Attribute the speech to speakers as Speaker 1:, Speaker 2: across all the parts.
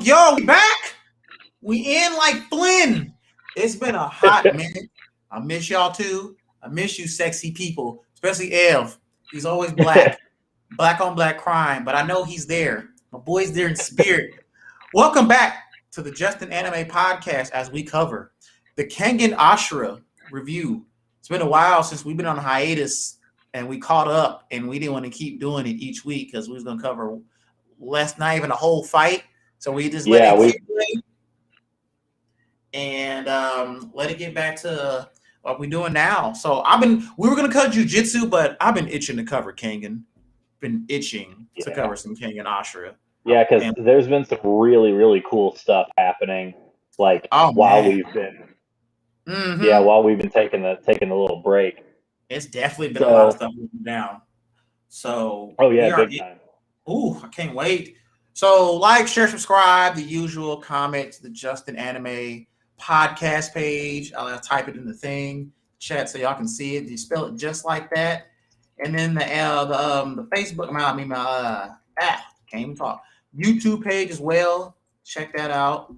Speaker 1: Yo, we back. We in like Flynn. It's been a hot minute. I miss y'all too. I miss you, sexy people, especially Ev. He's always black, black on black crime, but I know he's there. My boy's there in spirit. Welcome back to the Just an Anime podcast as we cover the Kengan Asura review. It's been a while since we've been on hiatus and we caught up and we didn't want to keep doing it each week because we was going to cover not even a whole fight. So we just let it keep and let it get back to what we're doing now. So we were going to cover Jiu-Jitsu, but I've been itching to cover Kengan. Been itching to cover some Kengan Ashura.
Speaker 2: Yeah, because there's been some really, really cool stuff happening. Like while we've been taking the little break.
Speaker 1: It's definitely been a lot of stuff moving down. So
Speaker 2: big time.
Speaker 1: Ooh, I can't wait. So like, share, subscribe, the usual, comment to the Just an Anime podcast page. I'll type it in the chat so y'all can see it. You spell it just like that. And then the Facebook, can't even talk. YouTube page as well. Check that out.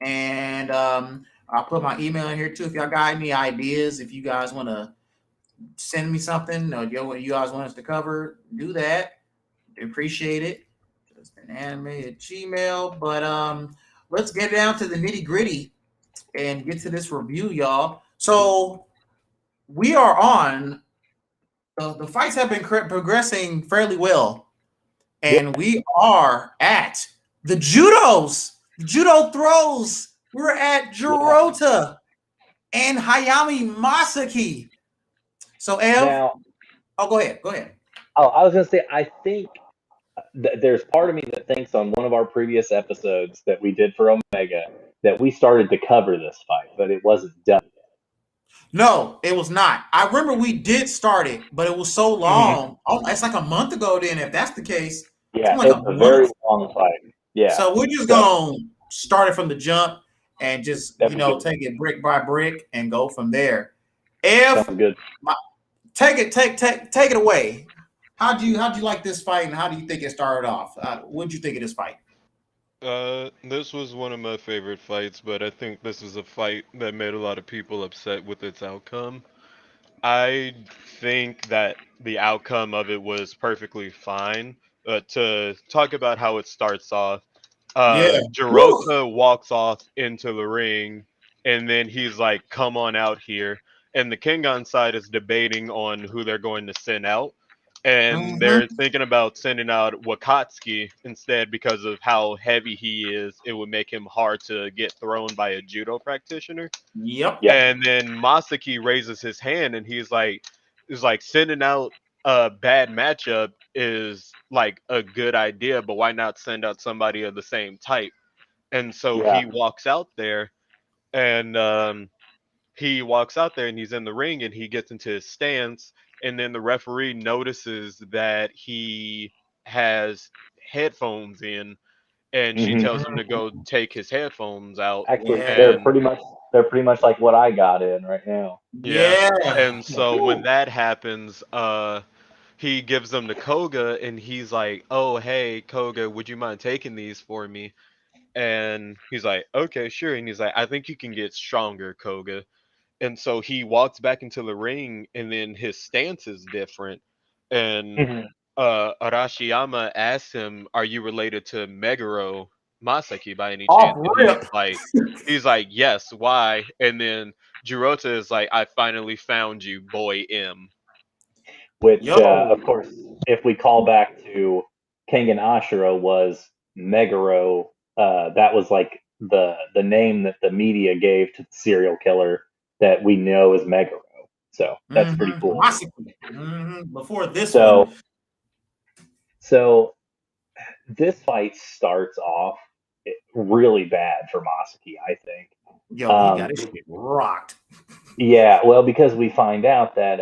Speaker 1: And I'll put my email in here too. If y'all got any ideas, if you guys want to send me something or what you guys want us to cover, do that. Appreciate it. Just an anime at Gmail. But let's get down to the nitty gritty and get to this review, y'all. So we are on. The fights have been progressing fairly well, and we are at the judos, judo throws. We're at Jirota and Hayami Masaki. So, Ev, go ahead.
Speaker 2: Oh, I was gonna say, I think there's part of me that thinks on one of our previous episodes that we did for Omega that we started to cover this fight, but it wasn't done yet.
Speaker 1: No, it was not. I remember we did start it, but it was so long. Mm-hmm. Oh, it's like a month ago then, if that's the case.
Speaker 2: Yeah, it's a very long fight. Yeah.
Speaker 1: So we're just going to start it from the jump and just, take it brick by brick and go from there.
Speaker 2: Sounds good.
Speaker 1: Take it away. How'd you like this fight, and how do you think it started off? What did you think of this fight?
Speaker 3: This was one of my favorite fights, but I think this is a fight that made a lot of people upset with its outcome. I think that the outcome of it was perfectly fine. To talk about how it starts off, Jirota walks off into the ring, and then he's like, "Come on out here." And the Kenagn side is debating on who they're going to send out. And they're thinking about sending out Wakatsuki instead because of how heavy he is. It would make him hard to get thrown by a judo practitioner.
Speaker 1: Yep.
Speaker 3: And then Masaki raises his hand and he's like sending out a bad matchup is like a good idea, but why not send out somebody of the same type? And so he walks out there and he's in the ring and he gets into his stance. And then the referee notices that he has headphones in, and she tells him to go take his headphones out.
Speaker 2: Actually, they're pretty much like what I got in right now.
Speaker 1: Yeah.
Speaker 3: And so when that happens, he gives them to Koga, and he's like, "Oh, hey, Koga, would you mind taking these for me?" And he's like, "Okay, sure." And he's like, "I think you can get stronger, Koga." And so he walks back into the ring, and then his stance is different. And Arashiyama asks him, "Are you related to Meguro Masaki by any chance?" He's like, "Yes, why?" And then Jirota is like, "I finally found you, boy M."
Speaker 2: Which, of course, if we call back to Kengan Ashura, was Meguro. That was like the name that the media gave to the serial killer that we know as Meguro. So that's pretty cool.
Speaker 1: Before this one.
Speaker 2: So this fight starts off really bad for Masaki, I think.
Speaker 1: Yo, he got his shit rocked.
Speaker 2: Yeah, well, because we find out that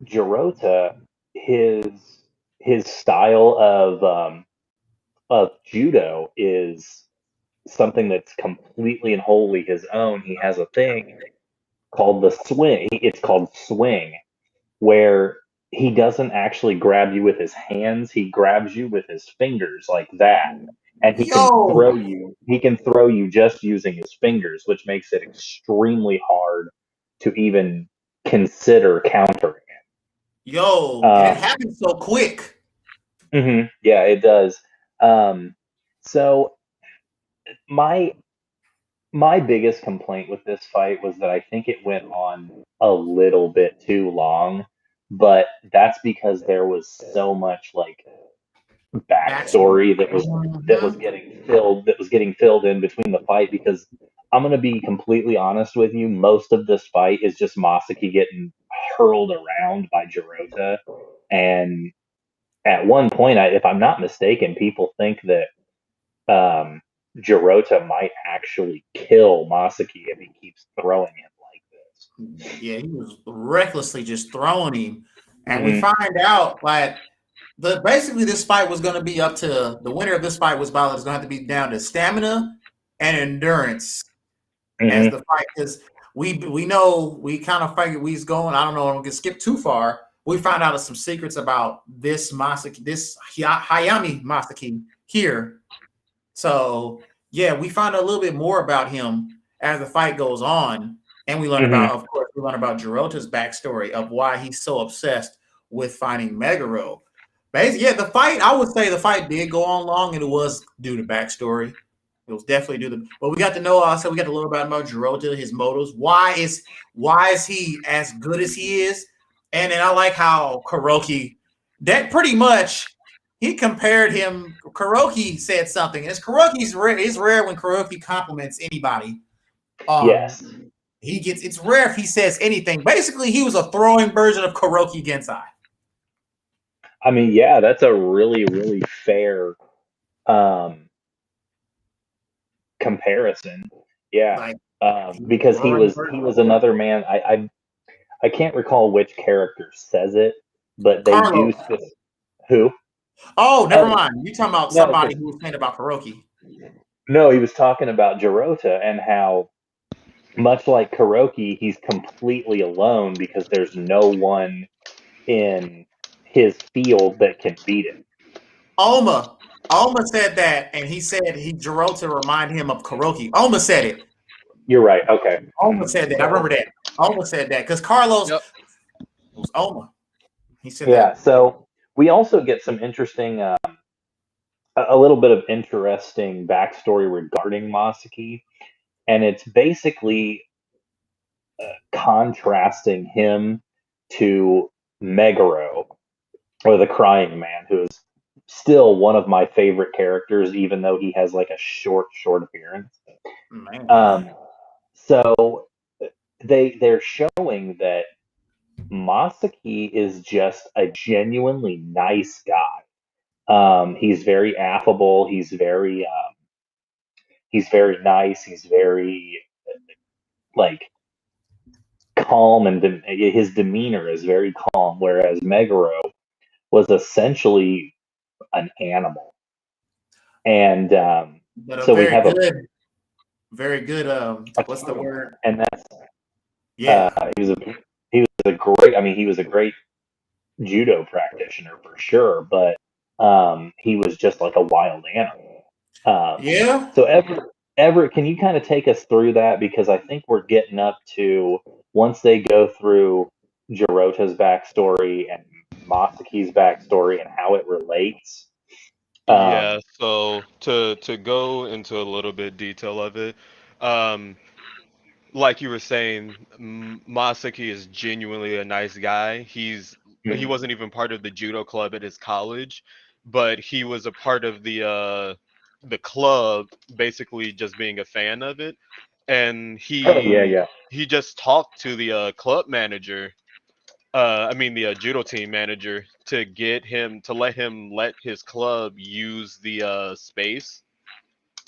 Speaker 2: Jirota, his style of judo is something that's completely and wholly his own. He has a thing called the swing. It's called swing, where he doesn't actually grab you with his hands. He grabs you with his fingers like that. and he can
Speaker 1: Yo,
Speaker 2: throw you. He can throw you just using his fingers, which makes it extremely hard to even consider countering.
Speaker 1: and it
Speaker 2: Uh,
Speaker 1: happened so quick.
Speaker 2: yeah, it does. Um, so my my biggest complaint with this fight was that I think it went on a little bit too long, but that's because there was so much like
Speaker 1: Backstory.
Speaker 2: backstory
Speaker 1: Mhm.
Speaker 2: that was getting filled in between the fight. Because I'm gonna be completely honest with you, most of this fight is just Masaki getting hurled around by Jirota, and at one point, if I'm not mistaken, people think that um, Jirota might actually kill Masaki if he keeps throwing him like
Speaker 1: Yeah, he was recklessly just throwing him, and we
Speaker 2: this.
Speaker 1: find out like basically this fight was going to be up to the winner of this fight was going to have to be down to stamina and endurance as
Speaker 2: Hmm.
Speaker 1: the fight, because we know we kind of figured we was going. I don't know. I don't get skip too far. We found out some secrets about this Masaki, this Hayami Masaki here. So yeah, we find out a little bit more about him as the fight goes on, and we learn
Speaker 2: Hmm.
Speaker 1: about, of course, we learn about Jirota's backstory of why he's so obsessed with finding Meguro. Basically, yeah, the fight. I would say the fight did go on long, and it was due to backstory. It was definitely due to, but we got to know. Also, we got to learn about Jirota, his motives. Why is he as good as he is? And then I like how Kuroki, that pretty much he compared him. Kuroki said something. It's rare when Kuroki compliments anybody. Um,
Speaker 2: Yes.
Speaker 1: it's rare if he says anything. Basically, he was a throwing version of Kuroki Gensai.
Speaker 2: I mean, yeah, that's a really, really fair um, comparison. Yeah,
Speaker 1: Like he was a
Speaker 2: because
Speaker 1: throwing
Speaker 2: he
Speaker 1: version.
Speaker 2: was another man. I can't recall which character says it, but they do.
Speaker 1: Carlos.
Speaker 2: Who?
Speaker 1: Oh, never
Speaker 2: Oh
Speaker 1: mind. You talking about
Speaker 2: no,
Speaker 1: somebody
Speaker 2: because
Speaker 1: who was saying about Kuroki.
Speaker 2: no, he was talking about Jirota and how much like Kuroki, he's completely alone because there's no one in his field that can beat him.
Speaker 1: Oma. Oma said that, and he said he Jirota remind him of Kuroki. Oma said it.
Speaker 2: You're right. Okay.
Speaker 1: Oma said that. I remember that. Oma said that because Carlos
Speaker 3: Yep.
Speaker 1: was Oma. He said
Speaker 2: Yeah.
Speaker 1: that.
Speaker 2: So we also get some interesting, a little bit of interesting backstory regarding Masaki, and it's basically contrasting him to Meguro, or the Crying Man, who is still one of my favorite characters, even though he has like a short appearance.
Speaker 1: Man.
Speaker 2: Um, so they're showing that Masaki is just a genuinely nice guy. He's very affable. He's very nice. He's very like calm, and his demeanor is very calm. Whereas Meguro was essentially an animal, and
Speaker 1: But a
Speaker 2: so we have
Speaker 1: very good,
Speaker 2: a
Speaker 1: what's the word?
Speaker 2: and that's
Speaker 1: Yeah.
Speaker 2: he was a great. I mean, he was a great judo practitioner for sure, but he was just like a wild animal. Um,
Speaker 1: Yeah.
Speaker 2: so Everett, can you kind of take us through that, because I think we're getting up to, once they go through Jirota's backstory and Masaki's backstory and how it relates.
Speaker 3: Yeah,
Speaker 2: Um,
Speaker 3: so to go into a little bit detail of it, um, like you were saying, Masaki is genuinely a nice guy. He
Speaker 2: mhm.
Speaker 3: wasn't even part of the judo club at his college, but he was a part of the club, basically just being a fan of it. And
Speaker 2: Oh yeah,
Speaker 3: he
Speaker 2: yeah.
Speaker 3: he just talked to the club manager, I mean the judo team manager, to get him to let his club use the space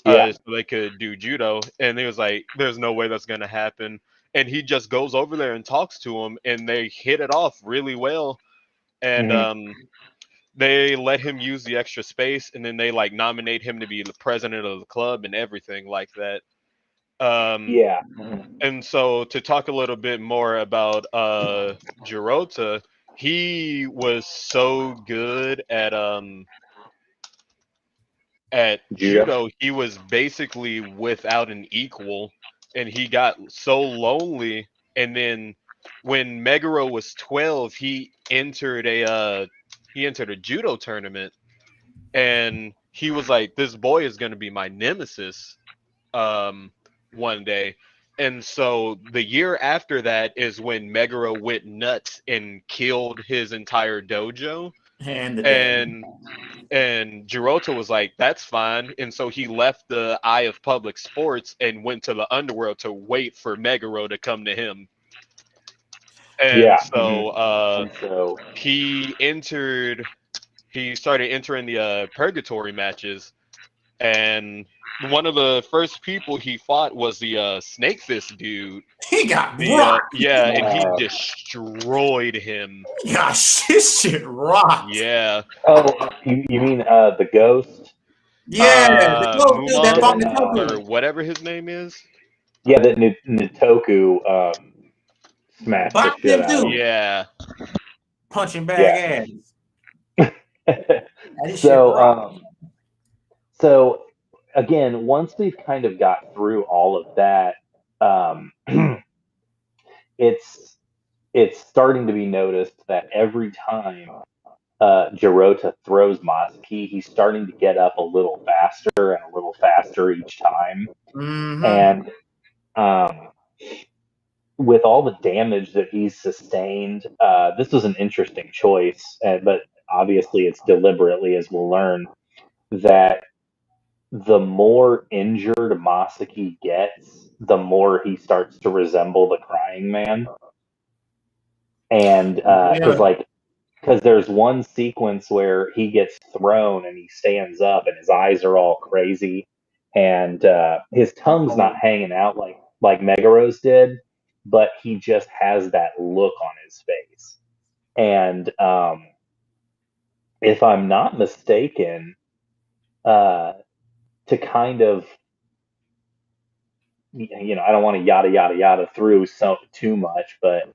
Speaker 2: Yeah.
Speaker 3: so they could do judo. And he was like, "There's no way that's gonna happen." And he just goes over there and talks to him, and they hit it off really well. And
Speaker 2: Hmm.
Speaker 3: they let him use the extra space, and then they like nominate him to be the president of the club and everything like that. Um,
Speaker 2: Yeah. Mhm.
Speaker 3: and so to talk a little bit more about Jirota, he was so good at At
Speaker 2: Judo.
Speaker 3: Judo, he was basically without an equal, and he got so lonely. And then when Meguro was 12, he entered a judo tournament, and he was like, "This boy is going to be my nemesis." Um, one day. And so the year after that is when Meguro went nuts and killed his entire dojo.
Speaker 1: And the day.
Speaker 3: And Giroto was like, "That's fine." And so he left the eye of public sports and went to the underworld to wait for Meguro to come to him. And
Speaker 2: Yeah.
Speaker 3: so
Speaker 2: And so
Speaker 3: he started entering the purgatory matches. And one of the first people he fought was the Snake Fist dude.
Speaker 1: He got rocked.
Speaker 3: And he destroyed him.
Speaker 1: He got his shit rocked.
Speaker 3: Yeah.
Speaker 2: oh, you mean the ghost?
Speaker 1: Yeah, the dope dude that fought
Speaker 3: Mumon, or
Speaker 1: Nitoku.
Speaker 3: whatever his name is.
Speaker 2: Yeah, that Nitoku smashed the
Speaker 1: Boxed
Speaker 2: shit
Speaker 1: him
Speaker 2: out of
Speaker 1: too.
Speaker 2: him.
Speaker 3: Yeah.
Speaker 1: Punching bag ass. That shit
Speaker 2: So
Speaker 1: rocked.
Speaker 2: so again, once we've kind of got through all of that, it's starting to be noticed that every time Jirota throws Masaki, he's starting to get up a little faster and a little faster each time.
Speaker 1: Mm-hmm.
Speaker 2: And with all the damage that he's sustained, this was an interesting choice, but obviously it's deliberately, as we'll learn, that the more injured Masaki gets, the more he starts to resemble the Crying Man. And because there's one sequence where he gets thrown and he stands up and his eyes are all crazy and his tongue's not hanging out like Megaro's did, but he just has that look on his face. And if I'm not mistaken, to kind of, I don't want to yada yada yada through too much, but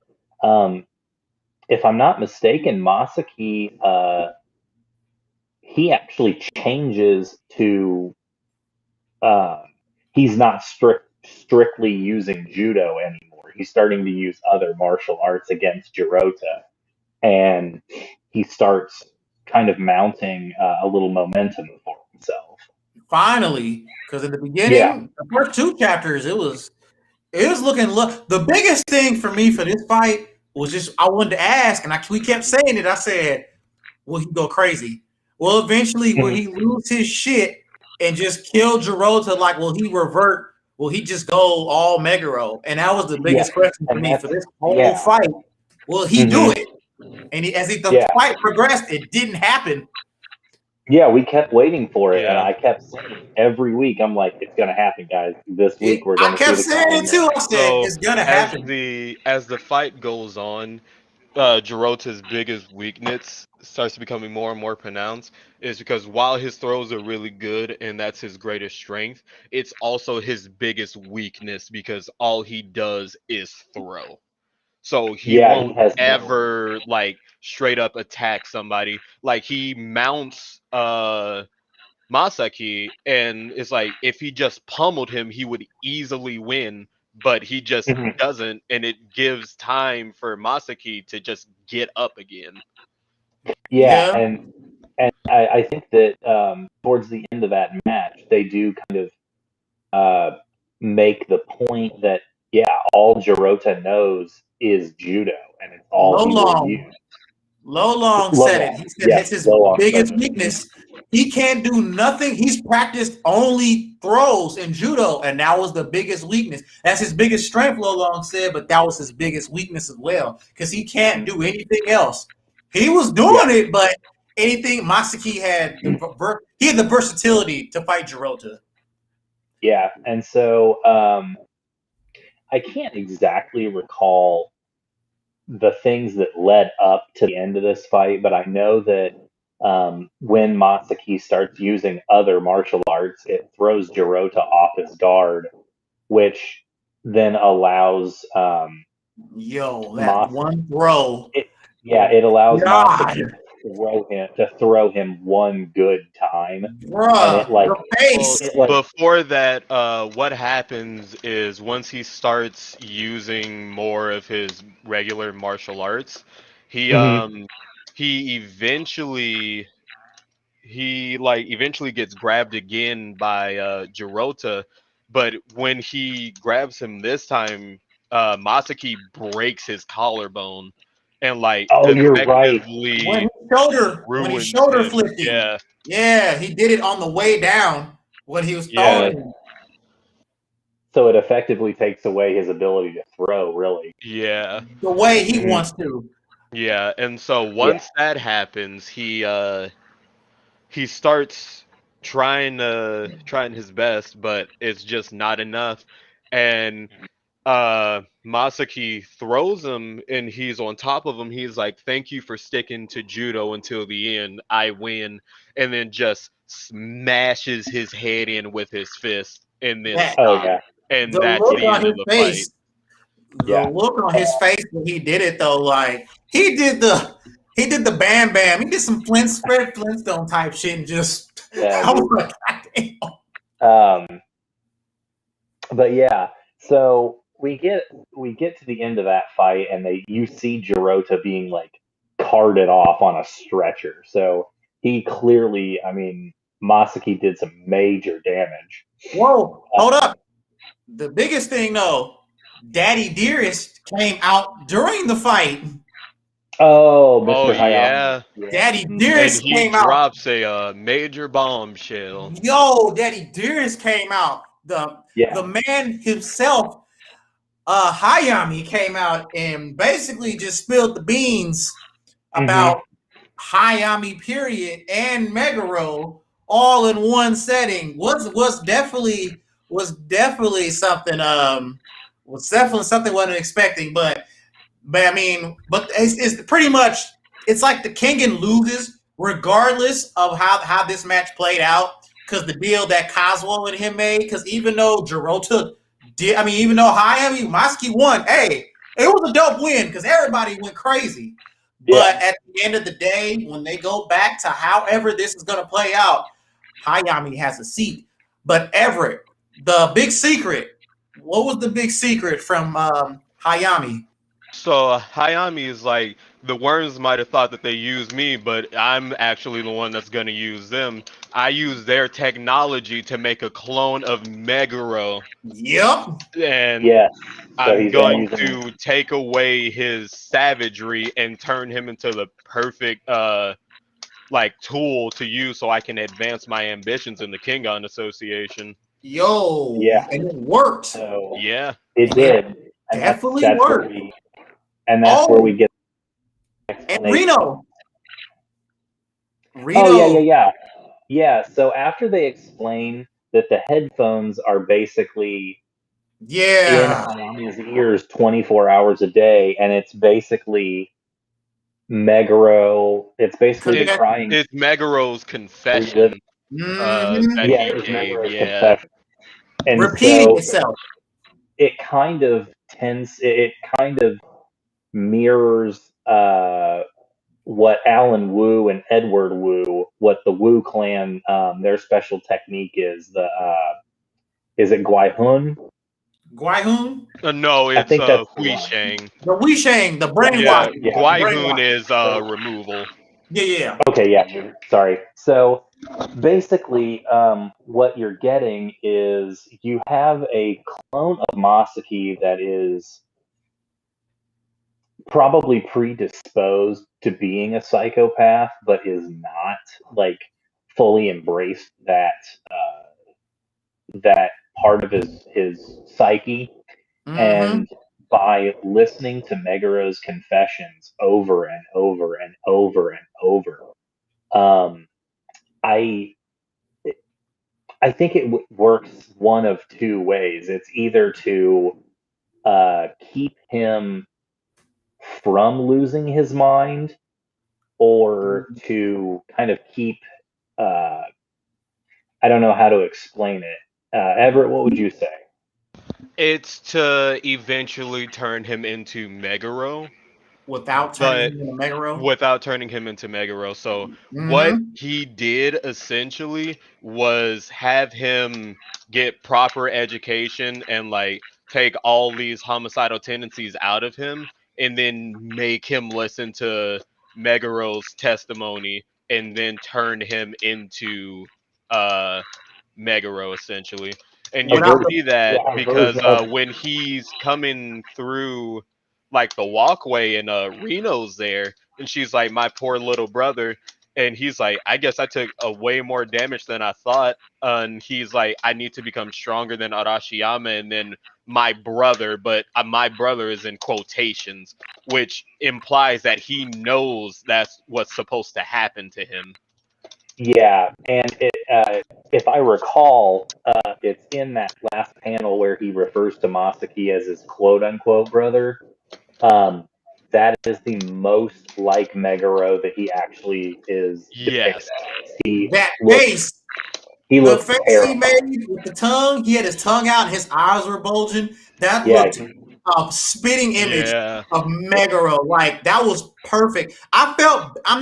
Speaker 2: if I'm not mistaken, Masaki he actually changes to he's not strictly using judo anymore. He's starting to use other martial arts against Jirota, and he starts kind of mounting a little momentum for himself.
Speaker 1: Finally, because in the beginning, the first two chapters, it was looking. The biggest thing for me for this fight was just I wanted to ask, and we kept saying it. I said, "Will he go crazy? Well, eventually, will he lose his shit and just kill Jirota? Like, will he revert? Will he just go all Meguro?" And that was the biggest question for me for this whole fight. Will he do it? And the fight progressed, it didn't happen.
Speaker 2: Yeah, we kept waiting for it, and I kept saying every week, I'm like, it's going to happen, guys. This week we're going to see the
Speaker 1: I kept saying it too. I said, it's going to happen.
Speaker 3: As the fight goes on, Jirota's biggest weakness starts to becoming more and more pronounced is because while his throws are really good and that's his greatest strength, it's also his biggest weakness because all he does is throw. So he won't ever like straight up attack somebody. Like he mounts Masaki, and it's like if he just pummeled him, he would easily win, but he just doesn't, and it gives time for Masaki to just get up again.
Speaker 2: Yeah. And I think that towards the end of that match, they do kind of make the point that all Jirota knows is judo, and it's all he will use.
Speaker 1: Lolong said it. He said it's his biggest weakness. He can't do nothing. He's practiced only throws in judo, and that was the biggest weakness. That's his biggest strength, Lolong said, but that was his biggest weakness as well, because he can't do anything else. He was doing it, but anything Masaki had, he had the versatility to fight Jirota.
Speaker 2: Yeah, and so I can't exactly recall the things that led up to the end of this fight, but I know that when Masaki starts using other martial arts, it throws Jirota off his guard, which then allows
Speaker 1: that one throw.
Speaker 2: It allows Masaki throw him one good time, and
Speaker 1: Bruh, the
Speaker 3: Well,
Speaker 1: face.
Speaker 2: it like
Speaker 3: before that, what happens is once he starts using more of his regular martial arts, he
Speaker 2: mhm.
Speaker 3: um he eventually eventually gets grabbed again by Jirota, but when he grabs him this time, Masaki breaks his collarbone and like
Speaker 2: Oh, you're right.
Speaker 3: effectively
Speaker 1: When he
Speaker 3: ruins
Speaker 1: shoulder
Speaker 3: him.
Speaker 1: flipped him.
Speaker 3: Yeah,
Speaker 1: Yeah, he did it on the way down when he was
Speaker 3: yeah,
Speaker 1: throwing him.
Speaker 2: So it effectively takes away his ability to throw. Really.
Speaker 3: yeah.
Speaker 1: The way he
Speaker 2: Mhm.
Speaker 1: wants to.
Speaker 3: Yeah, and so
Speaker 2: Yeah.
Speaker 3: once that happens, he starts trying his best, but it's just not enough. And Masaki throws him and he's on top of him. He's like, "Thank you for sticking to judo until the end. I win." And then just smashes his head in with his fist and then
Speaker 1: That
Speaker 2: Oh
Speaker 3: stops.
Speaker 2: yeah.
Speaker 3: And
Speaker 1: the
Speaker 3: that's
Speaker 1: look
Speaker 3: the
Speaker 1: on
Speaker 3: end of
Speaker 1: his
Speaker 3: the fight.
Speaker 1: face, the
Speaker 2: Yeah.
Speaker 1: look on his face when he did it though, like he did the bam bam. He did some Fred Flintstone type shit and just
Speaker 2: Yeah,
Speaker 1: I was
Speaker 2: dude.
Speaker 1: like, God damn.
Speaker 2: But yeah, so we get to the end of that fight, and you see Jirota being like carted off on a stretcher. So he clearly, I mean, Masaki did some major damage.
Speaker 1: Whoa, hold up. The biggest thing though, Daddy Dearest came out during the fight.
Speaker 2: Oh,
Speaker 3: Oh
Speaker 2: Mr. Hayami.
Speaker 3: yeah.
Speaker 2: Yeah.
Speaker 1: Daddy
Speaker 2: Mhm.
Speaker 3: And
Speaker 1: Dearest
Speaker 3: he
Speaker 1: came out.
Speaker 3: drops a major bombshell.
Speaker 1: Yo, Daddy Dearest came out. The
Speaker 2: Yeah.
Speaker 1: man himself, Hayami, came out and basically just spilled the beans
Speaker 2: Mhm.
Speaker 1: about Hayami period and Meguro all in one setting. Was definitely something wasn't expecting, but I mean, but it's pretty much it's like the Kengan loses regardless of how this match played out because the deal that Coswell and him made. Because even though Jirota did, I mean, even though Hayami Maski won, hey, it was a dope win because everybody went crazy.
Speaker 2: Yeah.
Speaker 1: But at the end of the day, when they go back to however this is going to play out, Hayami has a seat. But Everett, the big secret. What was the big secret from Hayami?
Speaker 3: So Hayami is like, the worms might have thought that they used me, but I'm actually the one that's gonna use them. I use their technology to make a clone of Meguro,
Speaker 1: Yep.
Speaker 3: and
Speaker 2: Yes. So
Speaker 3: I'm
Speaker 2: he's been
Speaker 3: going
Speaker 2: using.
Speaker 3: to take away his savagery and turn him into the perfect like tool to use so I can advance my ambitions in the Kengan Association.
Speaker 1: Yo,
Speaker 2: Yeah.
Speaker 1: and it worked.
Speaker 2: So
Speaker 3: Yeah.
Speaker 2: it
Speaker 1: It
Speaker 2: did, and that's
Speaker 1: definitely
Speaker 2: that's where
Speaker 1: worked.
Speaker 2: we
Speaker 1: Oh,
Speaker 2: get the
Speaker 1: and
Speaker 2: explanation.
Speaker 1: Reno.
Speaker 2: Oh yeah, yeah,
Speaker 1: Reno.
Speaker 2: yeah. Yeah, so after they explain that the headphones are basically in
Speaker 1: Yeah.
Speaker 2: Hayami's ears 24 hours a day, and it's basically Meguro, it's basically
Speaker 3: It's
Speaker 1: Connect.
Speaker 2: trying
Speaker 3: it's Meguro's
Speaker 2: to relive.
Speaker 3: confession
Speaker 1: Mm-hmm.
Speaker 3: that
Speaker 2: Yeah,
Speaker 3: he
Speaker 2: it was
Speaker 3: gave.
Speaker 2: Meguro's
Speaker 3: Yeah.
Speaker 2: confession. And
Speaker 1: Repeating
Speaker 2: so
Speaker 1: itself.
Speaker 2: it kind of it kind of mirrors what Alan Wu and Edward Wu, what the Wu clan, their special technique is it Guai
Speaker 1: Guai
Speaker 3: No,
Speaker 2: I
Speaker 3: it's
Speaker 2: think that's the
Speaker 3: Hui
Speaker 2: one.
Speaker 3: Shang.
Speaker 1: the Wei Shang, the
Speaker 3: Yeah,
Speaker 1: brainwashing.
Speaker 2: Yeah.
Speaker 1: The
Speaker 3: Guai Hun
Speaker 1: brainwashing.
Speaker 3: is
Speaker 2: So
Speaker 3: removal.
Speaker 1: Yeah, yeah.
Speaker 2: okay, yeah, sorry. So basically, what you're getting is you have a clone of Masaki that is probably predisposed to being a psychopath, but is not like fully embraced that part of his psyche.
Speaker 1: Mm-hmm.
Speaker 2: And by listening to Megaro's confessions over and over and over and over, um, I I think it works one of two ways. It's either to keep him from losing his mind, or to kind of keep. Uh, I don't know how to explain it. Everett, what would you say?
Speaker 3: It's to eventually turn him into Meguro.
Speaker 1: without turning
Speaker 3: but
Speaker 1: him into Megaro.
Speaker 3: without turning him into Megaro. So what
Speaker 1: Mm-hmm.
Speaker 3: he did essentially was have him get proper education and like take all these homicidal tendencies out of him and then make him listen to Megaro's testimony and then turn him into uh Megaro essentially. And
Speaker 2: A
Speaker 3: you
Speaker 1: Without
Speaker 3: can
Speaker 1: the
Speaker 3: see
Speaker 2: yeah,
Speaker 3: that
Speaker 2: a
Speaker 3: because
Speaker 2: version of
Speaker 3: when he's coming through like the walkway and Reno's there and she's like, my poor little brother, and he's like, I guess I took a way more damage than I thought. And he's like, I need to become stronger than Arashiyama and then my brother, but my brother is in quotations, which implies that he knows that's what's supposed to happen to him.
Speaker 2: yeah, and if I recall, it's in that last panel where he refers to Masaki as his quote unquote brother. Um, that is the most like Megaro that he actually is depicted
Speaker 3: Yes.
Speaker 2: as. He
Speaker 1: that
Speaker 2: looks
Speaker 1: face,
Speaker 2: he
Speaker 1: the
Speaker 2: looks
Speaker 1: face he
Speaker 2: terrifying.
Speaker 1: made with the tongue, he had his tongue out and his eyes were bulging. That
Speaker 2: Yeah,
Speaker 1: looked spitting image
Speaker 3: Yeah.
Speaker 1: of Megaro. Like that was perfect. I'm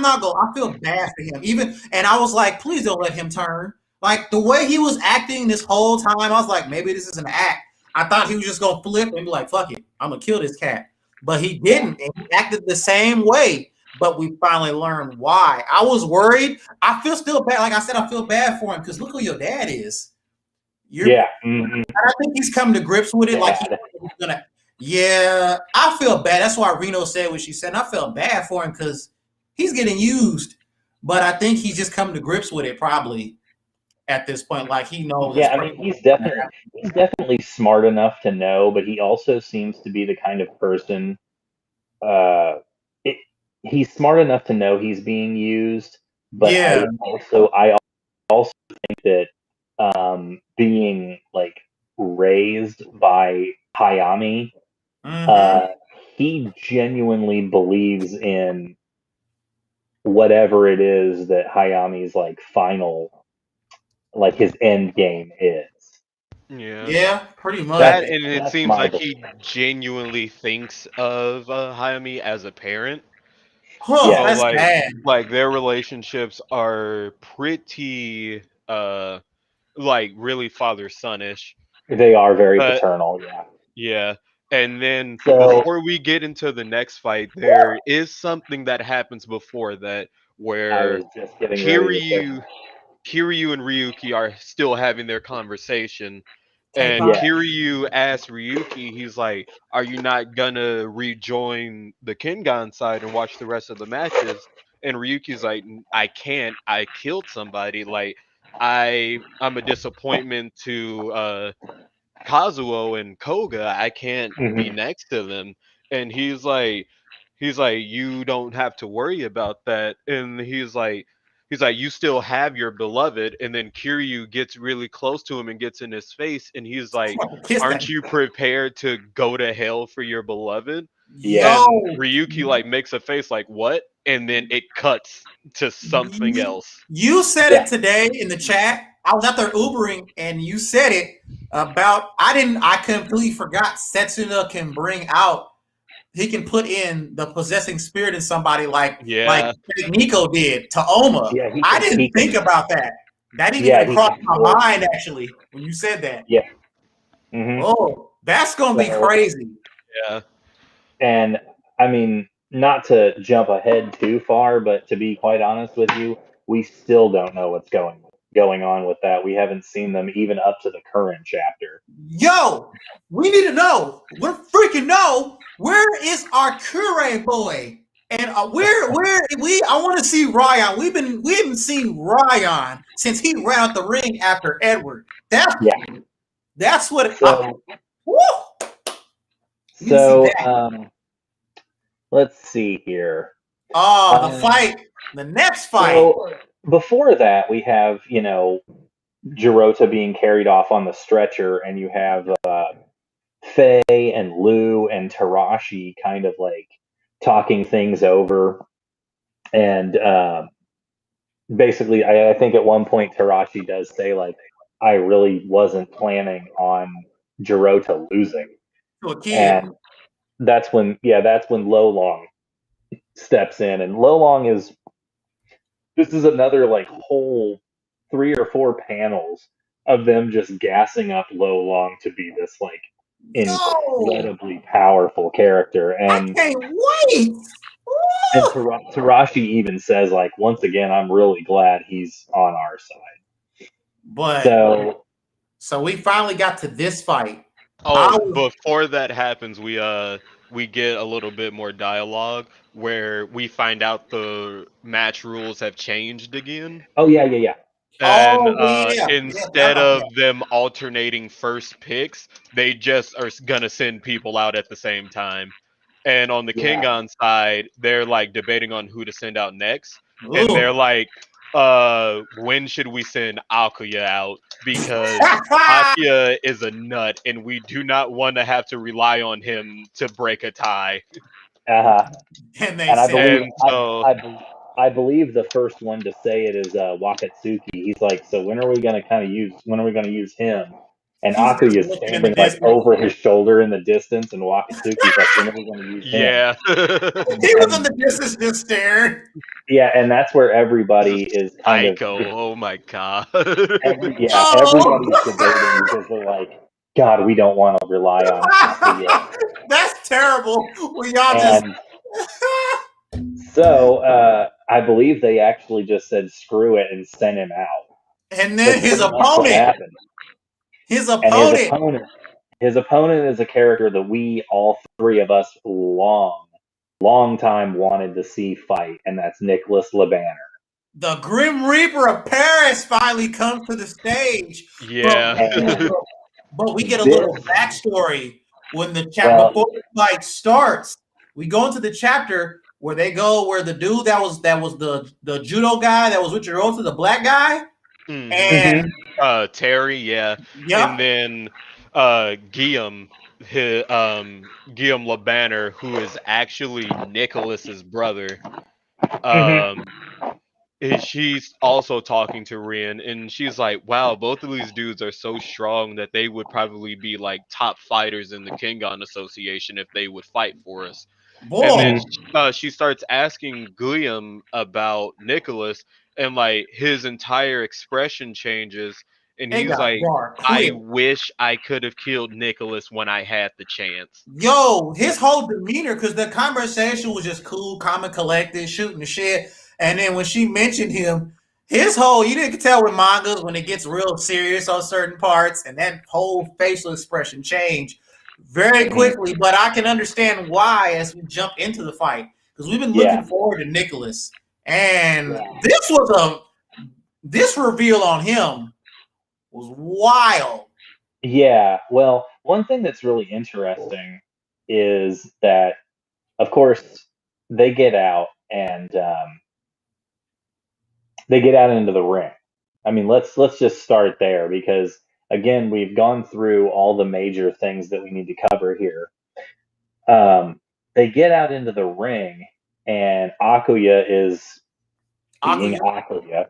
Speaker 1: not gonna, I feel bad for him. Even, and I was like, please don't let him turn. Like the way he was acting this whole time, I was like, maybe this is an act. I thought he was just gonna flip and be like, fuck it, I'm gonna kill this cat. But he
Speaker 2: yeah,
Speaker 1: didn't, and he acted the same way. But we finally learned why. I was worried. I feel still bad. Like I said, I feel bad for him because look who your dad is. You're,
Speaker 2: yeah, mm-hmm.
Speaker 1: I think he's come to grips with it. Like
Speaker 2: Dad.
Speaker 1: he's gonna. Yeah, I feel bad. That's why Reno said what she said. And I felt bad for him because he's getting used. But I think he's just come to grips with it probably at this point. Like he knows it's
Speaker 2: Yeah, I
Speaker 1: probably
Speaker 2: mean,
Speaker 1: gonna
Speaker 2: he's definitely smart enough to know, but he also seems to be the kind of person. Uh, it, he's smart enough to know he's being used, but
Speaker 1: yeah.
Speaker 2: I also think that being like raised by Hayami,
Speaker 1: Mm-hmm.
Speaker 2: uh, he genuinely believes in whatever it is that Hayami's like final, like his end game is.
Speaker 3: Yeah.
Speaker 1: Yeah, pretty much.
Speaker 3: That
Speaker 2: That's
Speaker 3: and it
Speaker 2: that's
Speaker 3: seems
Speaker 2: my
Speaker 3: like
Speaker 2: belief.
Speaker 3: he genuinely thinks of Hayami as a parent.
Speaker 1: Huh,
Speaker 2: Yeah,
Speaker 3: So
Speaker 1: that's bad.
Speaker 3: like their relationships are pretty like really father sonish.
Speaker 2: they are very
Speaker 3: But
Speaker 2: paternal. Yeah.
Speaker 3: yeah. And then
Speaker 2: So
Speaker 3: before we get into the next fight, there is something that happens before that
Speaker 2: I
Speaker 3: where
Speaker 2: was just getting ready to say,
Speaker 3: Kiryu Kiryu and Ryuki are still having their conversation. And
Speaker 1: K-pop.
Speaker 2: yeah.
Speaker 3: Kiryu asks Ryuki, he's like, are you not gonna rejoin the Kengan side and watch the rest of the matches? And Ryuki's like, I can't. I killed somebody. Like, I'm a disappointment to Kazuo and Koga, I can't be
Speaker 2: Hmm.
Speaker 3: next to them. And he's like, you don't have to worry about that. And he's like, you still have your beloved. And then Kiryu gets really close to him and gets in his face, and he's like,
Speaker 1: Kiss that.
Speaker 3: aren't you prepared to go to hell for your beloved?
Speaker 2: Yeah.
Speaker 3: And
Speaker 1: Yo,
Speaker 3: Ryuki like makes a face like what? And then it cuts to something
Speaker 1: you,
Speaker 3: else.
Speaker 1: you said
Speaker 2: Yeah.
Speaker 1: it today in the chat. I was out there Ubering and you said it about I completely forgot Setsuna can bring out, he can put in the possessing spirit in somebody like
Speaker 3: Yeah.
Speaker 1: Nico did to Oma.
Speaker 2: Yeah.
Speaker 1: I
Speaker 2: He
Speaker 1: didn't think
Speaker 2: can.
Speaker 1: about that. That didn't
Speaker 2: Yeah.
Speaker 1: even
Speaker 2: He
Speaker 1: cross
Speaker 2: can
Speaker 1: my
Speaker 2: force.
Speaker 1: mind actually when you said that.
Speaker 2: Yeah. Hmm.
Speaker 1: Oh, that's gonna be
Speaker 2: So,
Speaker 1: crazy.
Speaker 3: Yeah.
Speaker 2: and I mean, not to jump ahead too far, but to be quite honest with you, we still don't know what's going on with that. We haven't seen them even up to the current chapter.
Speaker 1: Yo, we need to know. We freaking know, where is our Kure boy? And where I want to see Ryan. We haven't seen Ryan since he ran out the ring after Edward.
Speaker 2: Yeah.
Speaker 1: That's what
Speaker 2: So
Speaker 1: woo, we need to see
Speaker 2: so
Speaker 1: that.
Speaker 2: let's see here.
Speaker 1: Oh, the
Speaker 2: Um,
Speaker 1: fight, the next fight.
Speaker 2: so before that, we have Jirota being carried off on the stretcher, and you have Faye and Lou and Tarashi kind of like talking things over. And basically, I think at one point Tarashi does say, like, I really wasn't planning on Jirota losing.
Speaker 1: To a kid.
Speaker 2: And that's when Lo Long steps in, and Lolong this is another like whole 3 or 4 panels of them just gassing up Lolong to be this like
Speaker 1: Yo,
Speaker 2: incredibly powerful character,
Speaker 1: I can't wait.
Speaker 2: and
Speaker 1: Woo!
Speaker 2: Tarashi even says like, once again, I'm really glad he's on our side.
Speaker 1: But
Speaker 2: So
Speaker 1: we finally got to this fight.
Speaker 3: Oh, before that happens, we get a little bit more dialogue where we find out the match rules have changed again.
Speaker 2: oh yeah.
Speaker 3: And
Speaker 1: Yeah, forgot
Speaker 3: instead
Speaker 1: about
Speaker 3: of
Speaker 1: that.
Speaker 3: them alternating first picks, they just are gonna send people out at the same time. And on the
Speaker 2: Yeah.
Speaker 3: Kenagn side, they're like debating on who to send out next. And they're
Speaker 1: Ooh.
Speaker 3: like, when should we send Akuya out? Because Akuya is a nut and we do not want to have to rely on him to break a tie.
Speaker 2: Uh-huh.
Speaker 1: And they
Speaker 2: And I
Speaker 1: said,
Speaker 2: believe
Speaker 3: And so
Speaker 2: I believe the first one to say it is Wakatsuki. He's like, so when are we gonna use him? And
Speaker 1: he's just
Speaker 2: Aku is
Speaker 1: looking in the
Speaker 2: standing like
Speaker 1: distance.
Speaker 2: over his shoulder in the distance, and Wakatsuki's like, when are we gonna use him?
Speaker 3: yeah.
Speaker 1: He was in
Speaker 2: And
Speaker 1: the distance just staring.
Speaker 2: yeah, and that's where everybody is kind of
Speaker 3: Aiko, oh my god.
Speaker 2: everybody's debating because they're like, God, we don't want to rely on Akuya.
Speaker 1: That's terrible. We all just.
Speaker 2: And so I believe they actually just said screw it and sent him out.
Speaker 1: And
Speaker 2: That's
Speaker 1: then his
Speaker 2: pretty much what
Speaker 1: opponent,
Speaker 2: happened. And his opponent is a character that we, all 3 of us, long time wanted to see fight, and that's Nicholas LeBanner.
Speaker 1: the Grim Reaper of Paris, finally comes to the stage.
Speaker 3: yeah.
Speaker 1: But we get a
Speaker 2: This,
Speaker 1: little backstory when the
Speaker 2: well,
Speaker 1: before the fight starts. We go into the chapter where they go where the dude that was the judo guy that was with Jirota, the black guy, and
Speaker 3: Terry, yeah. And
Speaker 1: yep,
Speaker 3: then Guillaume, Guillaume LeBanner, who is actually Nicholas's brother. Um she's also talking to Rian, and she's like, wow, both of these dudes are so strong that they would probably be like top fighters in the Kengan Association if they would fight for us. And
Speaker 1: boy,
Speaker 3: then she starts asking Guillaume about Nicholas, and like his entire expression changes, and
Speaker 1: they
Speaker 3: he's
Speaker 1: got
Speaker 3: like,
Speaker 1: bar
Speaker 3: I
Speaker 1: quick.
Speaker 3: wish I could have killed Nicholas when I had the chance.
Speaker 1: Yo, his whole demeanor, because the conversation was just cool, calm and collected, shooting the shit. And then when she mentioned him, his whole, you didn't tell with mangas when it gets real serious on certain parts, and that whole facial expression changed very quickly. But I can understand why as we jump into the fight, because we've been looking forward to Nicholas. And this reveal on him was wild.
Speaker 2: Yeah, well, one thing that's really interesting is that, of course, they get out and they get out into the ring. I mean, let's just start there because again, we've gone through all the major things that we need to cover here. They get out into the ring, and Akuya is being Akuya.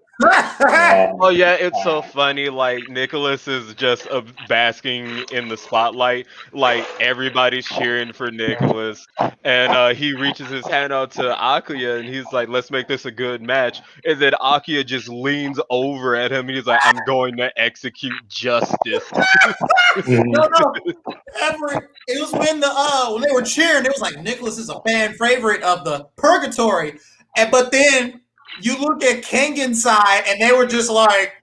Speaker 3: Oh yeah, it's so funny. Like Nicholas is just basking in the spotlight. Like everybody's cheering for Nicholas, and he reaches his hand out to Akuya, and he's like, "Let's make this a good match." And then Akuya just leans over at him, and he's like, "I'm going to execute justice."
Speaker 1: No, Everett. It was when they were cheering. It was like Nicholas is a fan favorite of the Purgatory, but then you look at Kengan's side, and they were just like,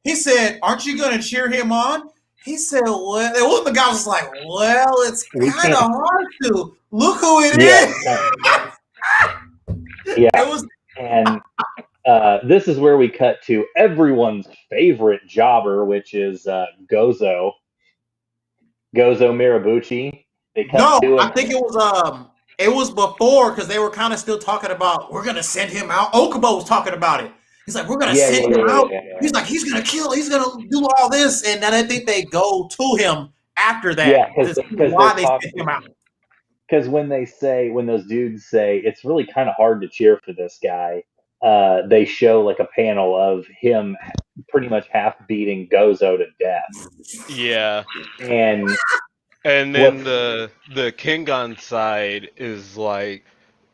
Speaker 1: he said, "Aren't you going to cheer him on?" He said, "Well," and one of the guys was like, "Well, it's kind of hard to. Look who it is."
Speaker 2: Yeah,
Speaker 1: It was,
Speaker 2: and this is where we cut to everyone's favorite jobber, which is Gozo Mirabuchi. They cut to him.
Speaker 1: I think it was before because they were kind of still talking about we're gonna send him out. Okubo was talking about it. He's like, we're gonna send him out. He's like, he's gonna kill. He's gonna do all this, and then I think they go to him after that.
Speaker 2: Yeah,
Speaker 1: because why they sent him out.
Speaker 2: Because when those dudes say it's really kind of hard to cheer for this guy, they show like a panel of him pretty much half beating Gozo to death.
Speaker 3: Yeah,
Speaker 2: and
Speaker 3: then the Kengan side is like,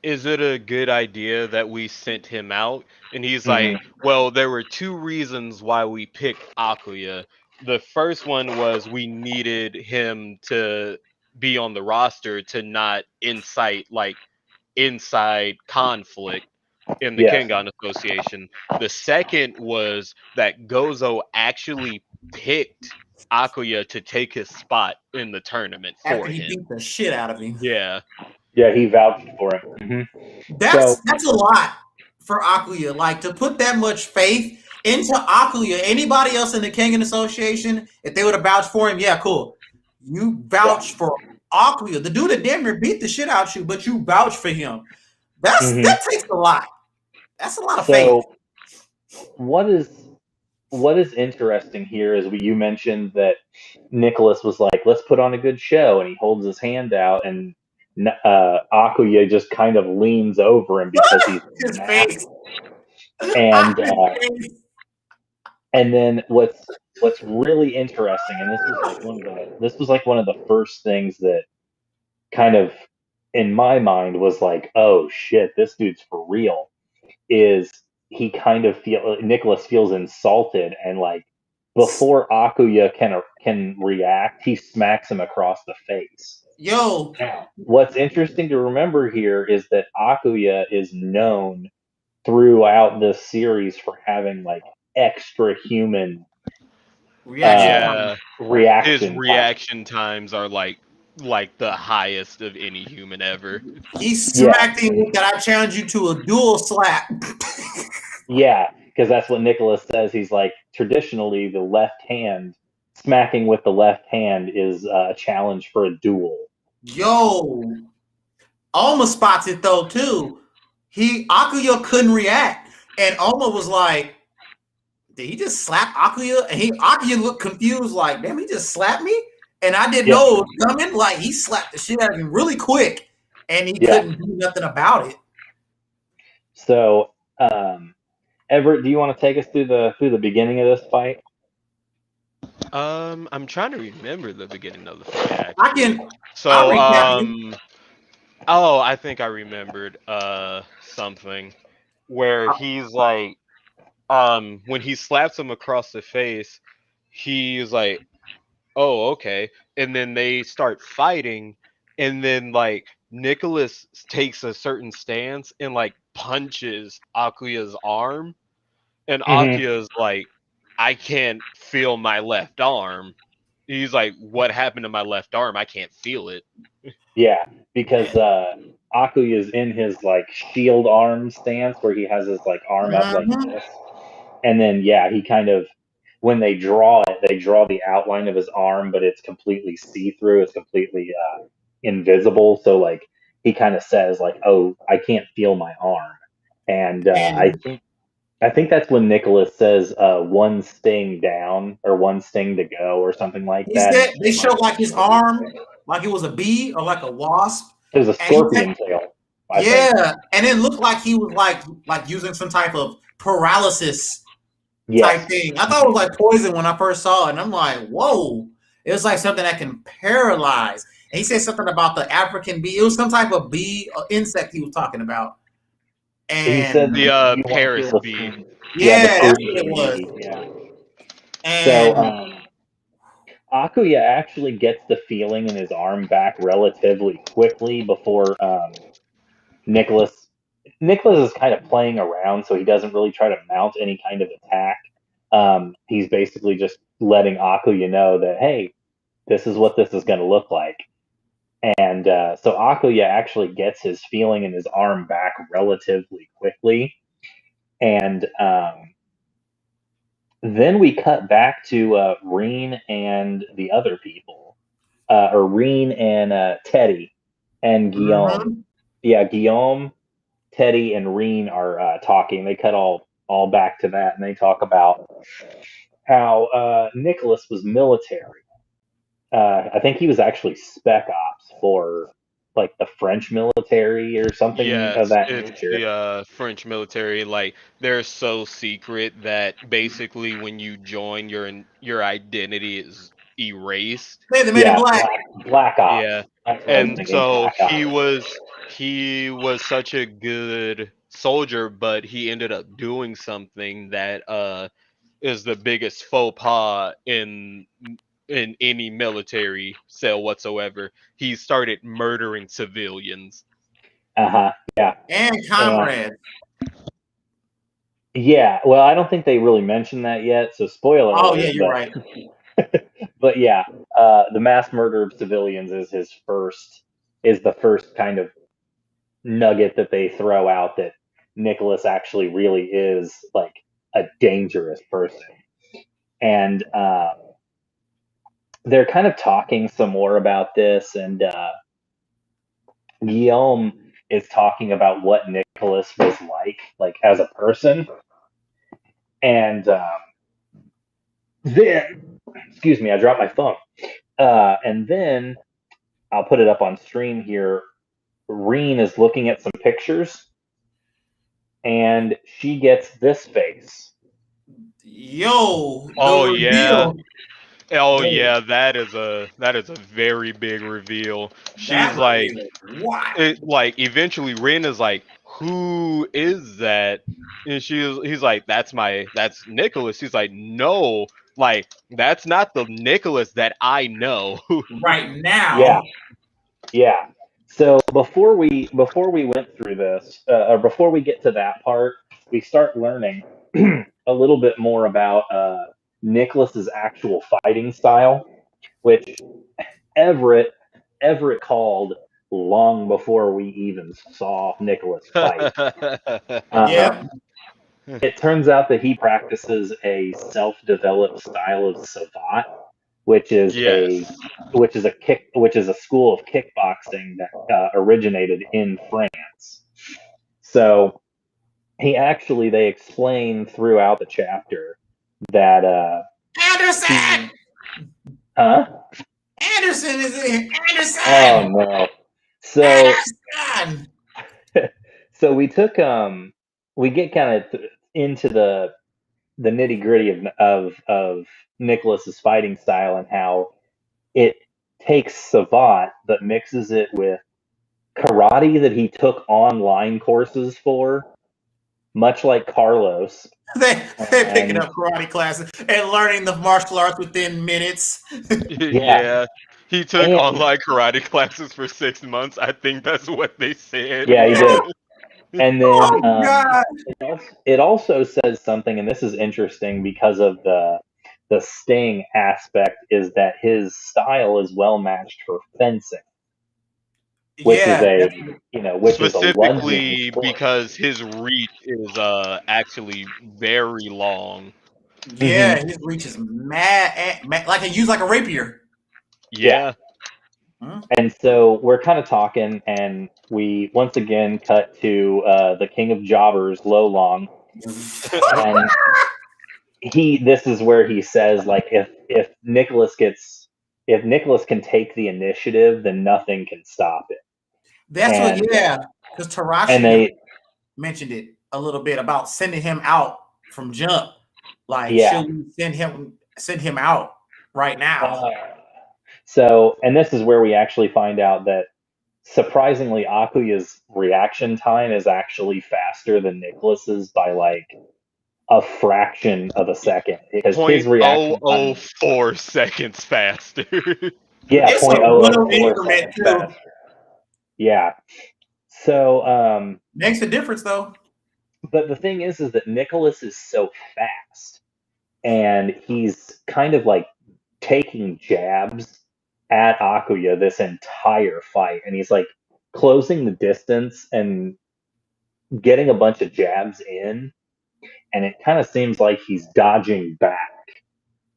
Speaker 3: is it a good idea that we sent him out? And he's
Speaker 2: Mhm.
Speaker 3: like, well, there were two reasons why we picked Akuya. The first one was we needed him to be on the roster to not incite like inside conflict in the
Speaker 2: Yes.
Speaker 3: Kengan Association. The second was that Gozo actually picked Akuya to take his spot in the tournament for
Speaker 1: After he
Speaker 3: him.
Speaker 1: beat the shit out of him.
Speaker 3: Yeah.
Speaker 2: Yeah, he vouched for him. So
Speaker 1: That's a lot for Akuya. Like to put that much faith into Akuya. Anybody else in the Kengan Association, if they would have vouched for him, yeah, cool. You vouch for Akuya, the dude that damn near beat the shit out you, but you vouch for him. That takes a lot. That's a lot of faith.
Speaker 2: So what is interesting here is you mentioned that Nicholas was like, "Let's put on a good show," and he holds his hand out, and Akuya just kind of leans over him because he's
Speaker 1: His
Speaker 2: massive.
Speaker 1: face.
Speaker 2: And
Speaker 1: His face.
Speaker 2: and then what's really interesting, and this was like one of the first things that kind of in my mind was like, "Oh shit, this dude's for real." Is he kind of Nicholas feels insulted, and like before Akuya can react, he smacks him across the face.
Speaker 1: Yo,
Speaker 2: Now, what's interesting to remember here is that Akuya is known throughout this series for having like extra human
Speaker 1: reaction time.
Speaker 3: Yeah. His
Speaker 2: reaction time.
Speaker 3: reaction times are like the highest of any human ever.
Speaker 1: He smacked him with that. I challenge you to a dual slap.
Speaker 2: Yeah, because that's what Nicholas says. He's like, traditionally, the left hand, smacking with the left hand is a challenge for a duel.
Speaker 1: Yo, Oma spots it though too. Akuya couldn't react, and Oma was like, "Did he just slap Akuya?" And Akuya looked confused, like, "Damn, he just slapped me." And I didn't know it was coming. Like he slapped the shit out of him really quick, and he couldn't do nothing about it.
Speaker 2: So, Everett, do you want to take us through the beginning of this fight?
Speaker 3: I'm trying to remember the beginning of the fight actually.
Speaker 1: I can.
Speaker 3: So
Speaker 1: I'll recap you.
Speaker 3: oh, I think I remembered something where he's like when he slaps him across the face, he's like, "Oh, okay." And then they start fighting, and then like Nicholas takes a certain stance and like punches Akuya's arm, and Akuya's like, "I can't feel my left arm." He's like, "What happened to my left arm? I can't feel it."
Speaker 2: Yeah, because Akuya is in his like shield arm stance where he has his like arm up like this, and then he kind of when they draw it, they draw the outline of his arm, but it's completely see through. It's completely invisible. So like he kind of says like, "Oh, I can't feel my arm," and I think that's when Nicholas says one sting down or one sting to go or something like
Speaker 1: He
Speaker 2: that.
Speaker 1: said they showed like his arm, like it was a bee or like a wasp.
Speaker 2: It was a scorpion tail. I think.
Speaker 1: And it looked like he was like using some type of paralysis type thing. I thought it was like poison when I first saw it, and I'm like, whoa! It was like something that can paralyze. And he said something about the African bee. It was some type of bee or insect he was talking about. And
Speaker 2: he said
Speaker 3: the Paris bee.
Speaker 1: Yeah, that's what it was.
Speaker 2: Yeah.
Speaker 1: And
Speaker 2: so Akuya actually gets the feeling in his arm back relatively quickly before Nicholas is kind of playing around, so he doesn't really try to mount any kind of attack. He's basically just letting Akuya know that, hey, this is what this is going to look like. And so Akuya actually gets his feeling in his arm back relatively quickly. And then we cut back to Reen and the other people, or Reen and Teddy and Guillaume. Yeah, Guillaume, Teddy, and Reen are talking. They cut all back to that, and they talk about how Nicholas was military. I think he was actually spec ops for like the French military or something of that
Speaker 3: It's
Speaker 2: nature.
Speaker 3: the French military. Like they're so secret that basically when you join, your identity is erased.
Speaker 1: they made it black.
Speaker 2: Black ops.
Speaker 3: Yeah,
Speaker 2: That's what I was
Speaker 3: and
Speaker 2: thinking.
Speaker 3: so
Speaker 2: Black
Speaker 3: he
Speaker 2: ops.
Speaker 3: he was such a good soldier, but he ended up doing something that is the biggest faux pas in any military cell whatsoever. He started murdering civilians.
Speaker 2: Yeah.
Speaker 1: And
Speaker 2: And
Speaker 1: comrades.
Speaker 2: yeah, well, I don't think they really mentioned that yet, so spoiler
Speaker 1: Oh
Speaker 2: alert.
Speaker 1: yeah, you're right.
Speaker 2: But yeah, the mass murder of civilians is the first kind of nugget that they throw out that Nicholas actually really is like a dangerous person. And they're kind of talking some more about this, and Guillaume is talking about what Nicholas was like as a person. And then, excuse me, I dropped my phone. And then I'll put it up on stream here. Reen is looking at some pictures, and she gets this face.
Speaker 1: Yo, the
Speaker 3: Oh yeah.
Speaker 1: reveal.
Speaker 3: Oh
Speaker 1: Wait,
Speaker 3: yeah, that is a very big reveal. She's
Speaker 1: that
Speaker 3: like
Speaker 1: reveal is wild.
Speaker 3: like eventually Rin is like, "Who is that?" And he's like, that's Nicholas." He's like, "No, like that's not the Nicholas that I know."
Speaker 1: Right
Speaker 2: Yeah,
Speaker 1: now.
Speaker 2: yeah. So before we went through this, or before we get to that part, we start learning a little bit more about Nicholas's actual fighting style, which Everett Everett called long before we even saw Nicholas fight.
Speaker 1: Yep.
Speaker 2: Um, it turns out that he practices a self-developed style of savate, which is a
Speaker 3: Yes.
Speaker 2: which is a school of kickboxing that originated in France. So they explain throughout the chapter that
Speaker 1: Anderson!
Speaker 2: he huh
Speaker 1: Anderson is in here.
Speaker 2: oh
Speaker 1: Anderson!
Speaker 2: no so
Speaker 1: Anderson!
Speaker 2: so we get kind of into the nitty gritty of Nicholas's fighting style and how it takes savate but mixes it with karate that he took online courses for, much like Carlos.
Speaker 1: They're picking
Speaker 2: And
Speaker 1: up karate classes and learning the martial arts within minutes.
Speaker 2: yeah,
Speaker 3: Yeah. He took
Speaker 2: and
Speaker 3: online karate classes for 6 months. I think that's what they said.
Speaker 2: yeah, he did. And then
Speaker 1: Oh God.
Speaker 2: it also says something, and this is interesting because of the sting aspect, is that his style is well matched for fencing, which is
Speaker 1: Yeah, definitely.
Speaker 2: a lunging
Speaker 3: Specifically
Speaker 2: sport.
Speaker 3: because his reach is actually very long.
Speaker 2: Hmm.
Speaker 1: Yeah, his reach is mad, like he used like a rapier.
Speaker 2: Yeah.
Speaker 3: Yeah.
Speaker 1: Hmm?
Speaker 2: And so we're kind of talking, and we once again cut to the king of jobbers, Lolong, and this is where he says, like, if Nicholas can take the initiative, then nothing can stop it.
Speaker 1: That's what,
Speaker 2: And
Speaker 1: yeah, because
Speaker 2: and
Speaker 1: Tarashi
Speaker 2: they
Speaker 1: mentioned it a little bit about sending him out from jump. Like,
Speaker 2: yeah.
Speaker 1: should we send him out right now?
Speaker 2: Uh, and this is where we actually find out that surprisingly, Akuya's reaction time is actually faster than Nicholas's by like a fraction of a second, because his
Speaker 3: Point oh
Speaker 2: reaction
Speaker 3: oh
Speaker 2: time,
Speaker 3: 4 seconds faster.
Speaker 2: yeah,
Speaker 1: It's a
Speaker 2: point oh oh
Speaker 1: little
Speaker 2: four
Speaker 1: increment
Speaker 2: seconds
Speaker 1: too.
Speaker 2: faster. Yeah. So,
Speaker 1: Makes a difference though.
Speaker 2: but the thing is that Nicholas is so fast, and he's kind of like taking jabs at Akuya this entire fight, and he's like closing the distance and getting a bunch of jabs in, and it kind of seems like he's dodging back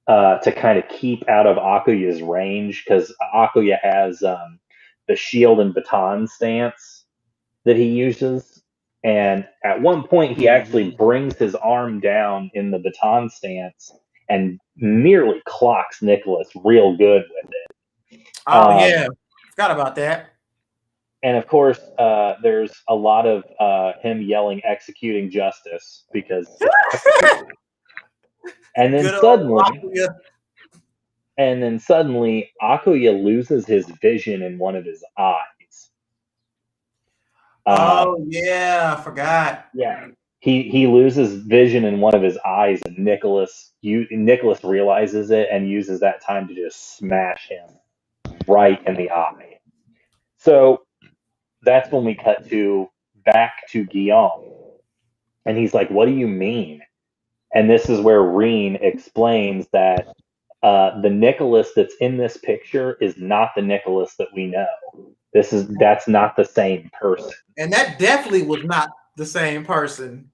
Speaker 2: to kind of keep out of Akuya's range, because Akuya has the shield and baton stance that he uses. And at one point, he actually
Speaker 3: Hmm.
Speaker 2: brings his arm down in the baton stance and nearly clocks Nicholas real good with it.
Speaker 1: Oh yeah, forgot about that.
Speaker 2: And of course, there's a lot of him yelling "executing justice" because, and then
Speaker 1: Good old
Speaker 2: suddenly,
Speaker 1: Akuya.
Speaker 2: Akuya loses his vision in one of his eyes.
Speaker 1: Oh yeah, I forgot.
Speaker 2: Yeah. He loses vision in one of his eyes, and Nicholas realizes it and uses that time to just smash him right in the eye. So that's when we cut to back to Guillaume, and he's like, "What do you mean?" And this is where Reen explains that the Nicholas that's in this picture is not the Nicholas that we know. That's not the same person.
Speaker 1: And that definitely was not the same person.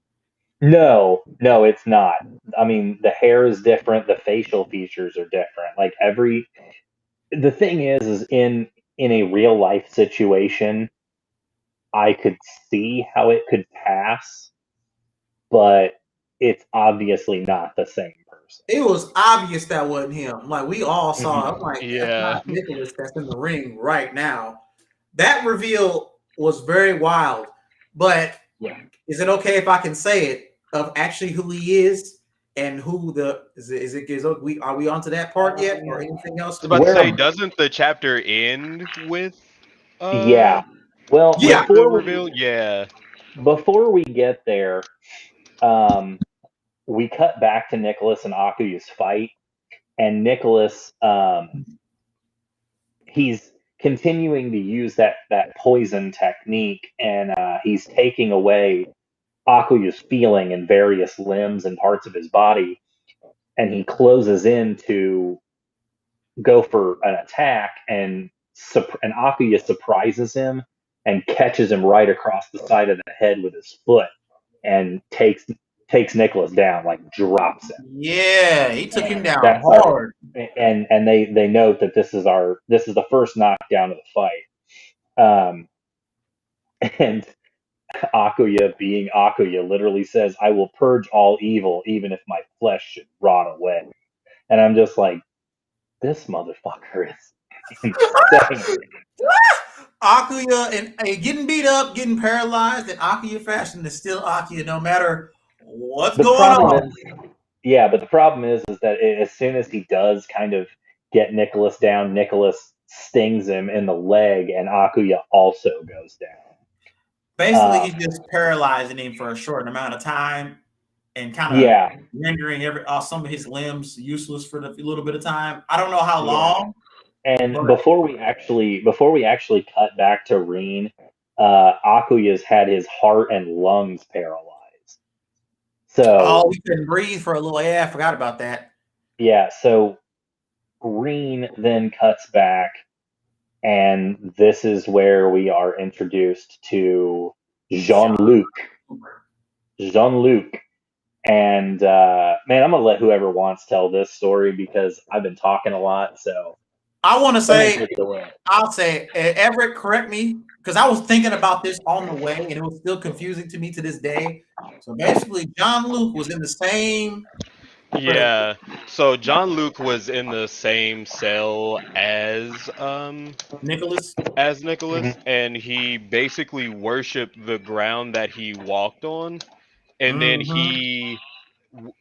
Speaker 2: No, it's not. I mean, the hair is different, the facial features are different. Like the thing is in a real life situation, I could see how it could pass, but it's obviously not the same person.
Speaker 1: It was obvious that wasn't him. Like we all saw.
Speaker 2: Mhm.
Speaker 1: I'm like, that's
Speaker 3: Yeah.
Speaker 1: not Nicholas that's in the ring right now. That reveal was very wild. But
Speaker 2: Yeah.
Speaker 1: is it okay if I can say it of actually who he is and who the is we are we onto that part yet or anything else?
Speaker 3: I was about to say,
Speaker 2: Where
Speaker 3: doesn't the chapter end with
Speaker 2: Yeah. Well,
Speaker 1: Yeah.
Speaker 3: the reveal? Yeah.
Speaker 2: before we get there, um, we cut back to Nicholas and Akuya's fight, and Nicholas, he's continuing to use that poison technique, and he's taking away Akuya's feeling in various limbs and parts of his body, and he closes in to go for an attack, and Akuya surprises him and catches him right across the side of the head with his foot, and takes Nicholas down, like drops him.
Speaker 1: Yeah, he took him
Speaker 2: And
Speaker 1: down
Speaker 2: that's our
Speaker 1: hard.
Speaker 2: and they note that this is the first knockdown of the fight. And Akuya, being Akuya, literally says, "I will purge all evil, even if my flesh should rot away." And I'm just like, this motherfucker is insane.
Speaker 1: Akuya and getting beat up, getting paralyzed in Akuya fashion is still Akuya, no matter what's
Speaker 2: The
Speaker 1: going
Speaker 2: problem
Speaker 1: on.
Speaker 2: is, yeah, but the problem is that as soon as he does kind of get Nicholas down, Nicholas stings him in the leg, and Akuya also goes down.
Speaker 1: Basically, he's just paralyzing him for a short amount of time and kind of
Speaker 2: Yeah,
Speaker 1: rendering some of his limbs useless for a little bit of time. I don't know how
Speaker 2: yeah.
Speaker 1: long,
Speaker 2: And
Speaker 1: but
Speaker 2: before we actually cut back to Reen, Akuya's had his heart and lungs paralyzed. So
Speaker 1: we couldn't breathe for a little. Yeah, I forgot about that.
Speaker 2: yeah, so Reen then cuts back, and this is where we are introduced to Jean-Luc. Jean-Luc. And man, I'm gonna let whoever wants tell this story because I've been talking a lot. So
Speaker 1: I want to
Speaker 2: someone
Speaker 1: say,
Speaker 2: take it away.
Speaker 1: I'll say, Everett, correct me because I was thinking about this on the way and it was still confusing to me to this day. So basically, Jean-Luc was in the same prison.
Speaker 3: Yeah. So John Luke was in the same cell
Speaker 1: Nicholas.
Speaker 3: as Nicholas,
Speaker 2: Mhm.
Speaker 3: and he basically worshipped the ground that he walked on, and then
Speaker 1: Mm-hmm.
Speaker 3: he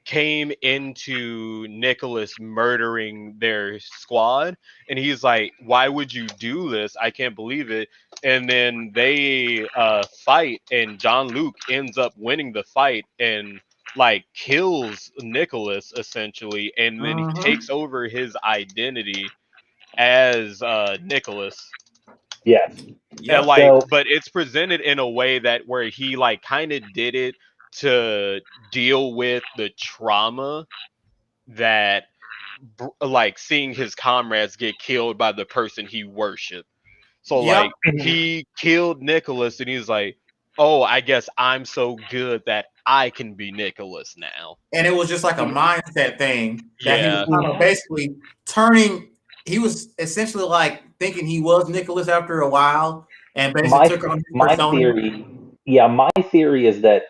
Speaker 3: came into Nicholas murdering their squad, and he's like, "Why would you do this? I can't believe it." And then they fight, and John Luke ends up winning the fight and like kills Nicholas essentially, and then he
Speaker 1: Mm-hmm.
Speaker 3: takes over his identity as Nicholas.
Speaker 2: Yes.
Speaker 3: And
Speaker 1: Yep.
Speaker 3: like,
Speaker 2: So
Speaker 3: but it's presented in a way that where he like kind of did it to deal with the trauma that like seeing his comrades get killed by the person he worshiped. So
Speaker 1: Yep.
Speaker 3: like he killed Nicholas and he's like, "Oh, I guess I'm so good that I can be Nicholas now."
Speaker 1: And it was just like a mindset thing that he was
Speaker 3: Yeah.
Speaker 1: kind of basically turning. He was essentially like thinking he was Nicholas after a while, and basically
Speaker 2: my
Speaker 1: took on his
Speaker 2: my
Speaker 1: persona.
Speaker 2: theory, yeah, my theory is that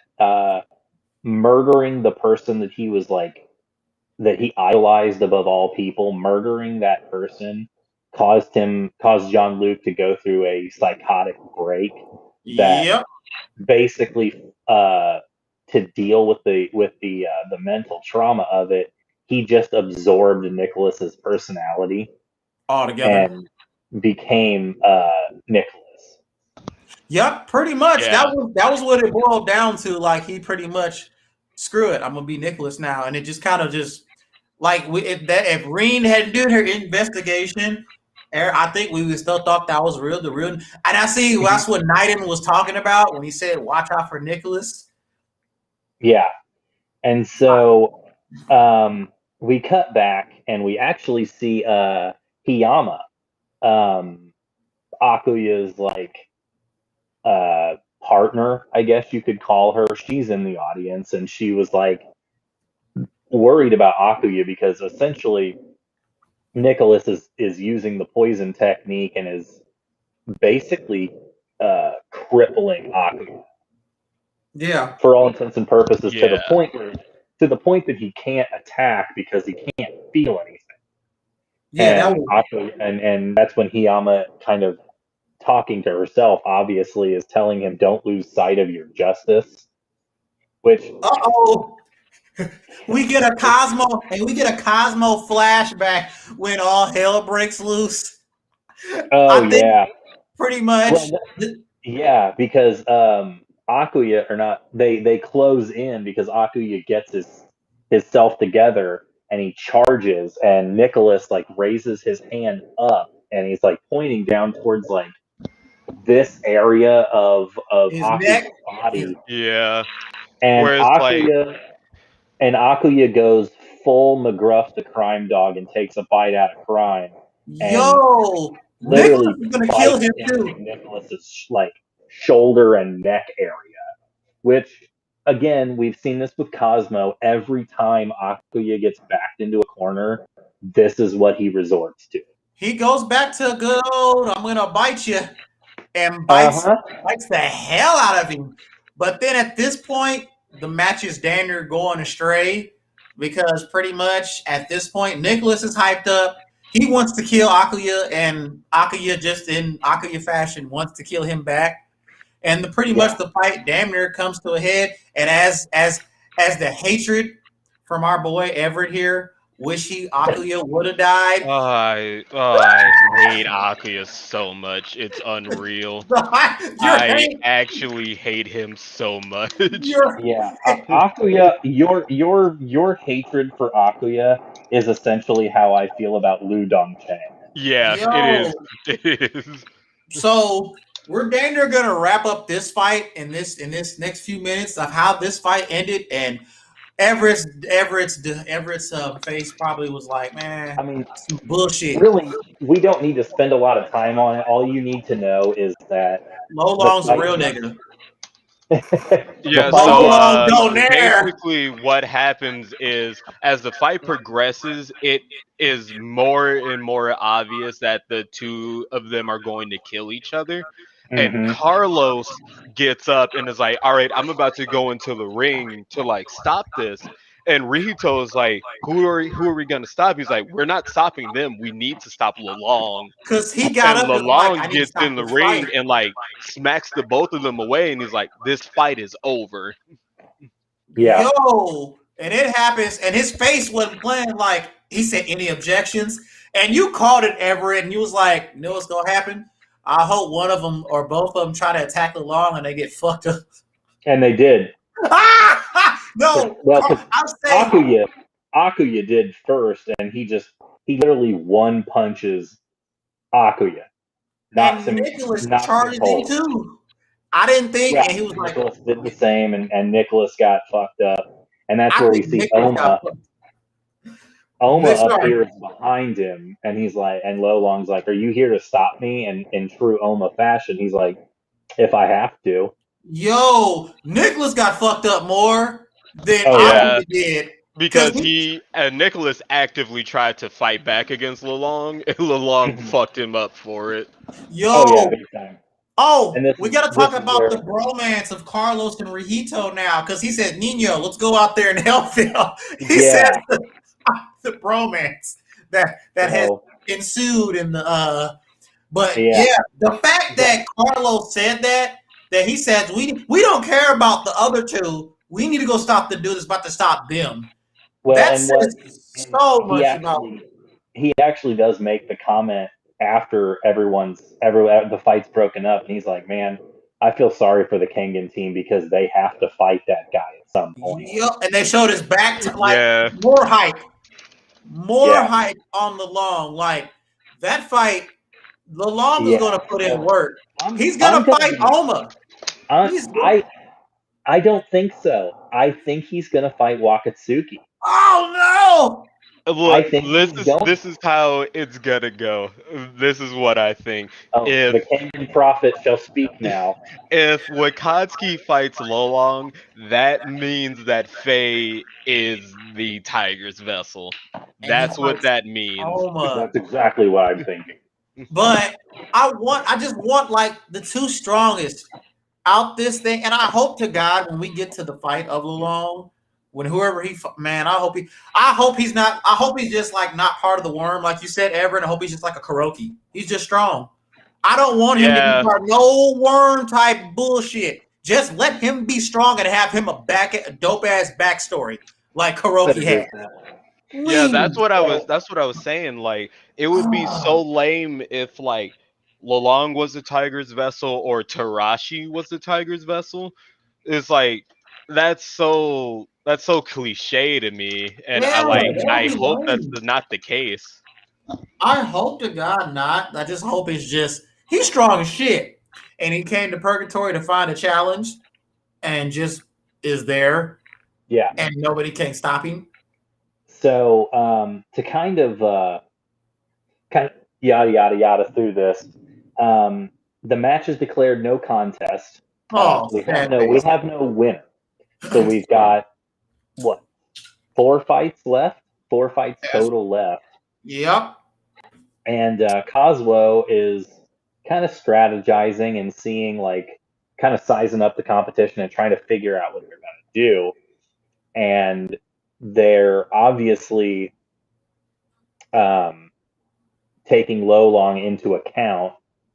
Speaker 2: murdering the person that he idolized above all people, murdering that person caused Jean-Luc to go through a psychotic break that
Speaker 1: Yep.
Speaker 2: basically to deal with the mental trauma of it, he just absorbed Nicholas's personality
Speaker 1: All together.
Speaker 2: and became Nicholas.
Speaker 1: Yep, pretty much.
Speaker 3: Yeah.
Speaker 1: That was what it boiled down to. Like he pretty much, screw it, I'm gonna be Nicholas now, and it just kind of just like if Reen hadn't did her investigation, I think we would still thought that was real, the real. And I see that's what Knighton was talking about when he said, "Watch out for Nicholas."
Speaker 2: Yeah. And so we cut back and we actually see Hiyama, Akuya's like partner, I guess you could call her. She's in the audience and she was like worried about Akuya because essentially Nicholas is using the poison technique and is basically crippling Akuya
Speaker 1: Yeah,
Speaker 2: for all intents and purposes
Speaker 3: Yeah.
Speaker 2: to the point that he can't attack because he can't feel anything.
Speaker 1: yeah, that
Speaker 2: And
Speaker 1: was.
Speaker 2: and that's when Hiyama kind of talking to herself obviously is telling him don't lose sight of your justice, which
Speaker 1: Oh, we get a Cosmo flashback when all hell breaks loose.
Speaker 2: oh
Speaker 1: I think
Speaker 2: yeah.
Speaker 1: pretty much.
Speaker 2: Well, yeah, because Akuya or not they close in because Akuya gets his self together and he charges and Nicholas like raises his hand up and he's like pointing down towards like this area of
Speaker 1: His
Speaker 2: Akuya's
Speaker 1: neck.
Speaker 2: body
Speaker 3: Yeah.
Speaker 2: and
Speaker 3: Whereas like
Speaker 2: Akuya goes full McGruff the crime dog and takes a bite out of crime and
Speaker 1: Yo, Nicholas
Speaker 2: literally
Speaker 1: is gonna kill
Speaker 2: bites
Speaker 1: him
Speaker 2: into
Speaker 1: too.
Speaker 2: Nicholas's like shoulder and neck area. Which again, we've seen this with Cosmo. Every time Akuya gets backed into a corner, this is what he resorts to.
Speaker 1: He goes back to good old "I'm gonna bite you" and bites
Speaker 2: Uh-huh.
Speaker 1: bites the hell out of him. But then at this point, the match is damn near going astray because pretty much at this point, Nicholas is hyped up. He wants to kill Akuya, and Akuya, just in Akuya fashion, wants to kill him back. And pretty
Speaker 2: Yeah.
Speaker 1: much the fight damn near comes to a head. And as the hatred from our boy Everett here, wish he Akuya would have died.
Speaker 3: I hate Akuya so much. It's unreal.
Speaker 1: Your
Speaker 3: I
Speaker 1: hate,
Speaker 3: actually hate him so much.
Speaker 1: your
Speaker 2: Yeah. Akuya, your hatred for Akuya is essentially how I feel about Lu Dongchen.
Speaker 3: Yeah, it is.
Speaker 1: yo.
Speaker 3: It is.
Speaker 1: So we're damn near gonna wrap up this fight in this next few minutes of how this fight ended, and Everett's face probably was like, man,
Speaker 2: I mean,
Speaker 1: some bullshit.
Speaker 2: really, we don't need to spend a lot of time on it. All you need to know is that
Speaker 1: Low
Speaker 2: the
Speaker 1: Long's a
Speaker 2: fight,
Speaker 1: real nigga.
Speaker 3: Yeah,
Speaker 2: fight
Speaker 1: Low
Speaker 3: so
Speaker 1: Long don't dare.
Speaker 3: basically what happens is as the fight progresses, it is more and more obvious that the two of them are going to kill each other. And
Speaker 2: Mhm.
Speaker 3: Carlos gets up and is like, "All right, I'm about to go into the ring to like stop this." And Rihito is like, who are we gonna stop?" He's like, "We're not stopping them. We need to stop Lalong."
Speaker 1: Cause he got
Speaker 3: And
Speaker 1: up and was like, I
Speaker 3: Lalong
Speaker 1: need to
Speaker 3: gets in
Speaker 1: stop
Speaker 3: the
Speaker 1: this fight.
Speaker 3: ring and like smacks the both of them away, and he's like, "This fight is over."
Speaker 2: Yeah.
Speaker 1: Yo, and it happens, and his face wasn't playing like he said any objections. And you called it, Everett, and you was like, you know what's gonna happen? I hope one of them or both of them try to attack Long and they get fucked up.
Speaker 2: And they did.
Speaker 1: No,
Speaker 2: Well, because
Speaker 1: I'm saying
Speaker 2: Akuya did first, and he literally one punches Akuya,
Speaker 1: and Nicholas
Speaker 2: knocks him
Speaker 1: charged in
Speaker 2: cold.
Speaker 1: too. I didn't think,
Speaker 2: Yeah,
Speaker 1: and he was like,
Speaker 2: Nicholas did the same, and Nicholas got fucked up, and that's
Speaker 1: I
Speaker 2: where we
Speaker 1: think
Speaker 2: see
Speaker 1: Nicholas got
Speaker 2: Oma
Speaker 1: sorry.
Speaker 2: appears behind him, and he's like, and Lolong's like, "Are you here to stop me?" And in true Oma fashion, he's like, "If I have to."
Speaker 1: Yo, Nicholas got fucked up more than
Speaker 2: Oh yeah.
Speaker 1: Akuya did.
Speaker 3: Because he and Nicholas actively tried to fight back against Lalong, and Lalong fucked him up for it.
Speaker 1: Yo,
Speaker 2: Oh yeah, big time. And
Speaker 1: we got to talk
Speaker 2: this is
Speaker 1: about
Speaker 2: where
Speaker 1: the bromance of Carlos and Rihito now, because he said, Nino, let's go out there and help him. He
Speaker 2: yeah.
Speaker 1: said the bromance that has ensued in the but
Speaker 2: Yeah.
Speaker 1: the fact that Carlos said that he says we don't care about the other two. We need to go stop the dude that's about to stop them.
Speaker 2: Well,
Speaker 1: That
Speaker 2: and what
Speaker 1: says so much about
Speaker 2: he actually does make the comment after the fight's broken up, and he's like, "Man, I feel sorry for the Kenagn team because they have to fight that guy at some point.
Speaker 1: Yep, and they showed his back to like
Speaker 3: Yeah.
Speaker 1: more hype
Speaker 2: Yeah.
Speaker 1: on the long. Like that fight, the long is
Speaker 2: Yeah.
Speaker 1: going to put in work. He's
Speaker 2: I'm
Speaker 1: going to
Speaker 2: gonna
Speaker 1: fight
Speaker 2: be.
Speaker 1: Oma. He's
Speaker 2: I don't think so. I think he's gonna fight Wakatsuki.
Speaker 1: oh
Speaker 2: I
Speaker 3: Look,
Speaker 2: think he's going.
Speaker 3: this is how it's gonna go. This is what I think.
Speaker 2: Oh,
Speaker 3: If
Speaker 2: the Kenyan prophet shall speak now.
Speaker 3: if Wakatsuki fights Lolong, that means that Faye is the Tiger's vessel.
Speaker 1: no, and he
Speaker 3: That's what
Speaker 1: fights
Speaker 3: that means.
Speaker 1: Oma.
Speaker 2: That's exactly what I'm thinking.
Speaker 1: But I just want like the two strongest out this thing, and I hope to God when we get to the fight of Lulong, when whoever man, I hope he's not, I hope he's just like not part of the worm, like you said, Everett. I hope he's just like a Kuroki. He's just strong. I don't want him to be
Speaker 3: Yeah.
Speaker 1: part of no worm type bullshit. Just let him be strong and have him a dope ass backstory like Kuroki had.
Speaker 3: Yeah,
Speaker 1: Please.
Speaker 3: that's what I was saying. Like, it would be so lame if like Lolong was the Tiger's vessel or Tarashi was the Tiger's vessel. It's like that's so cliche to me, and
Speaker 1: Yeah, that would
Speaker 3: I
Speaker 1: be
Speaker 3: hope that's
Speaker 1: lame.
Speaker 3: not the case.
Speaker 1: I hope to God not. I just hope it's just he's strong as shit. And he came to Purgatory to find a challenge and just is there
Speaker 2: Yeah.
Speaker 1: and nobody can stop him.
Speaker 2: So to kind of yada yada yada through this, the match is declared no contest.
Speaker 1: Oh,
Speaker 2: We
Speaker 1: sad
Speaker 2: have no winner. So we've got what 4 fights total left,
Speaker 1: Yep.
Speaker 2: and Cosmo is kind of strategizing and seeing like kind of sizing up the competition and trying to figure out what they're going to do, and they're obviously taking Lolong into account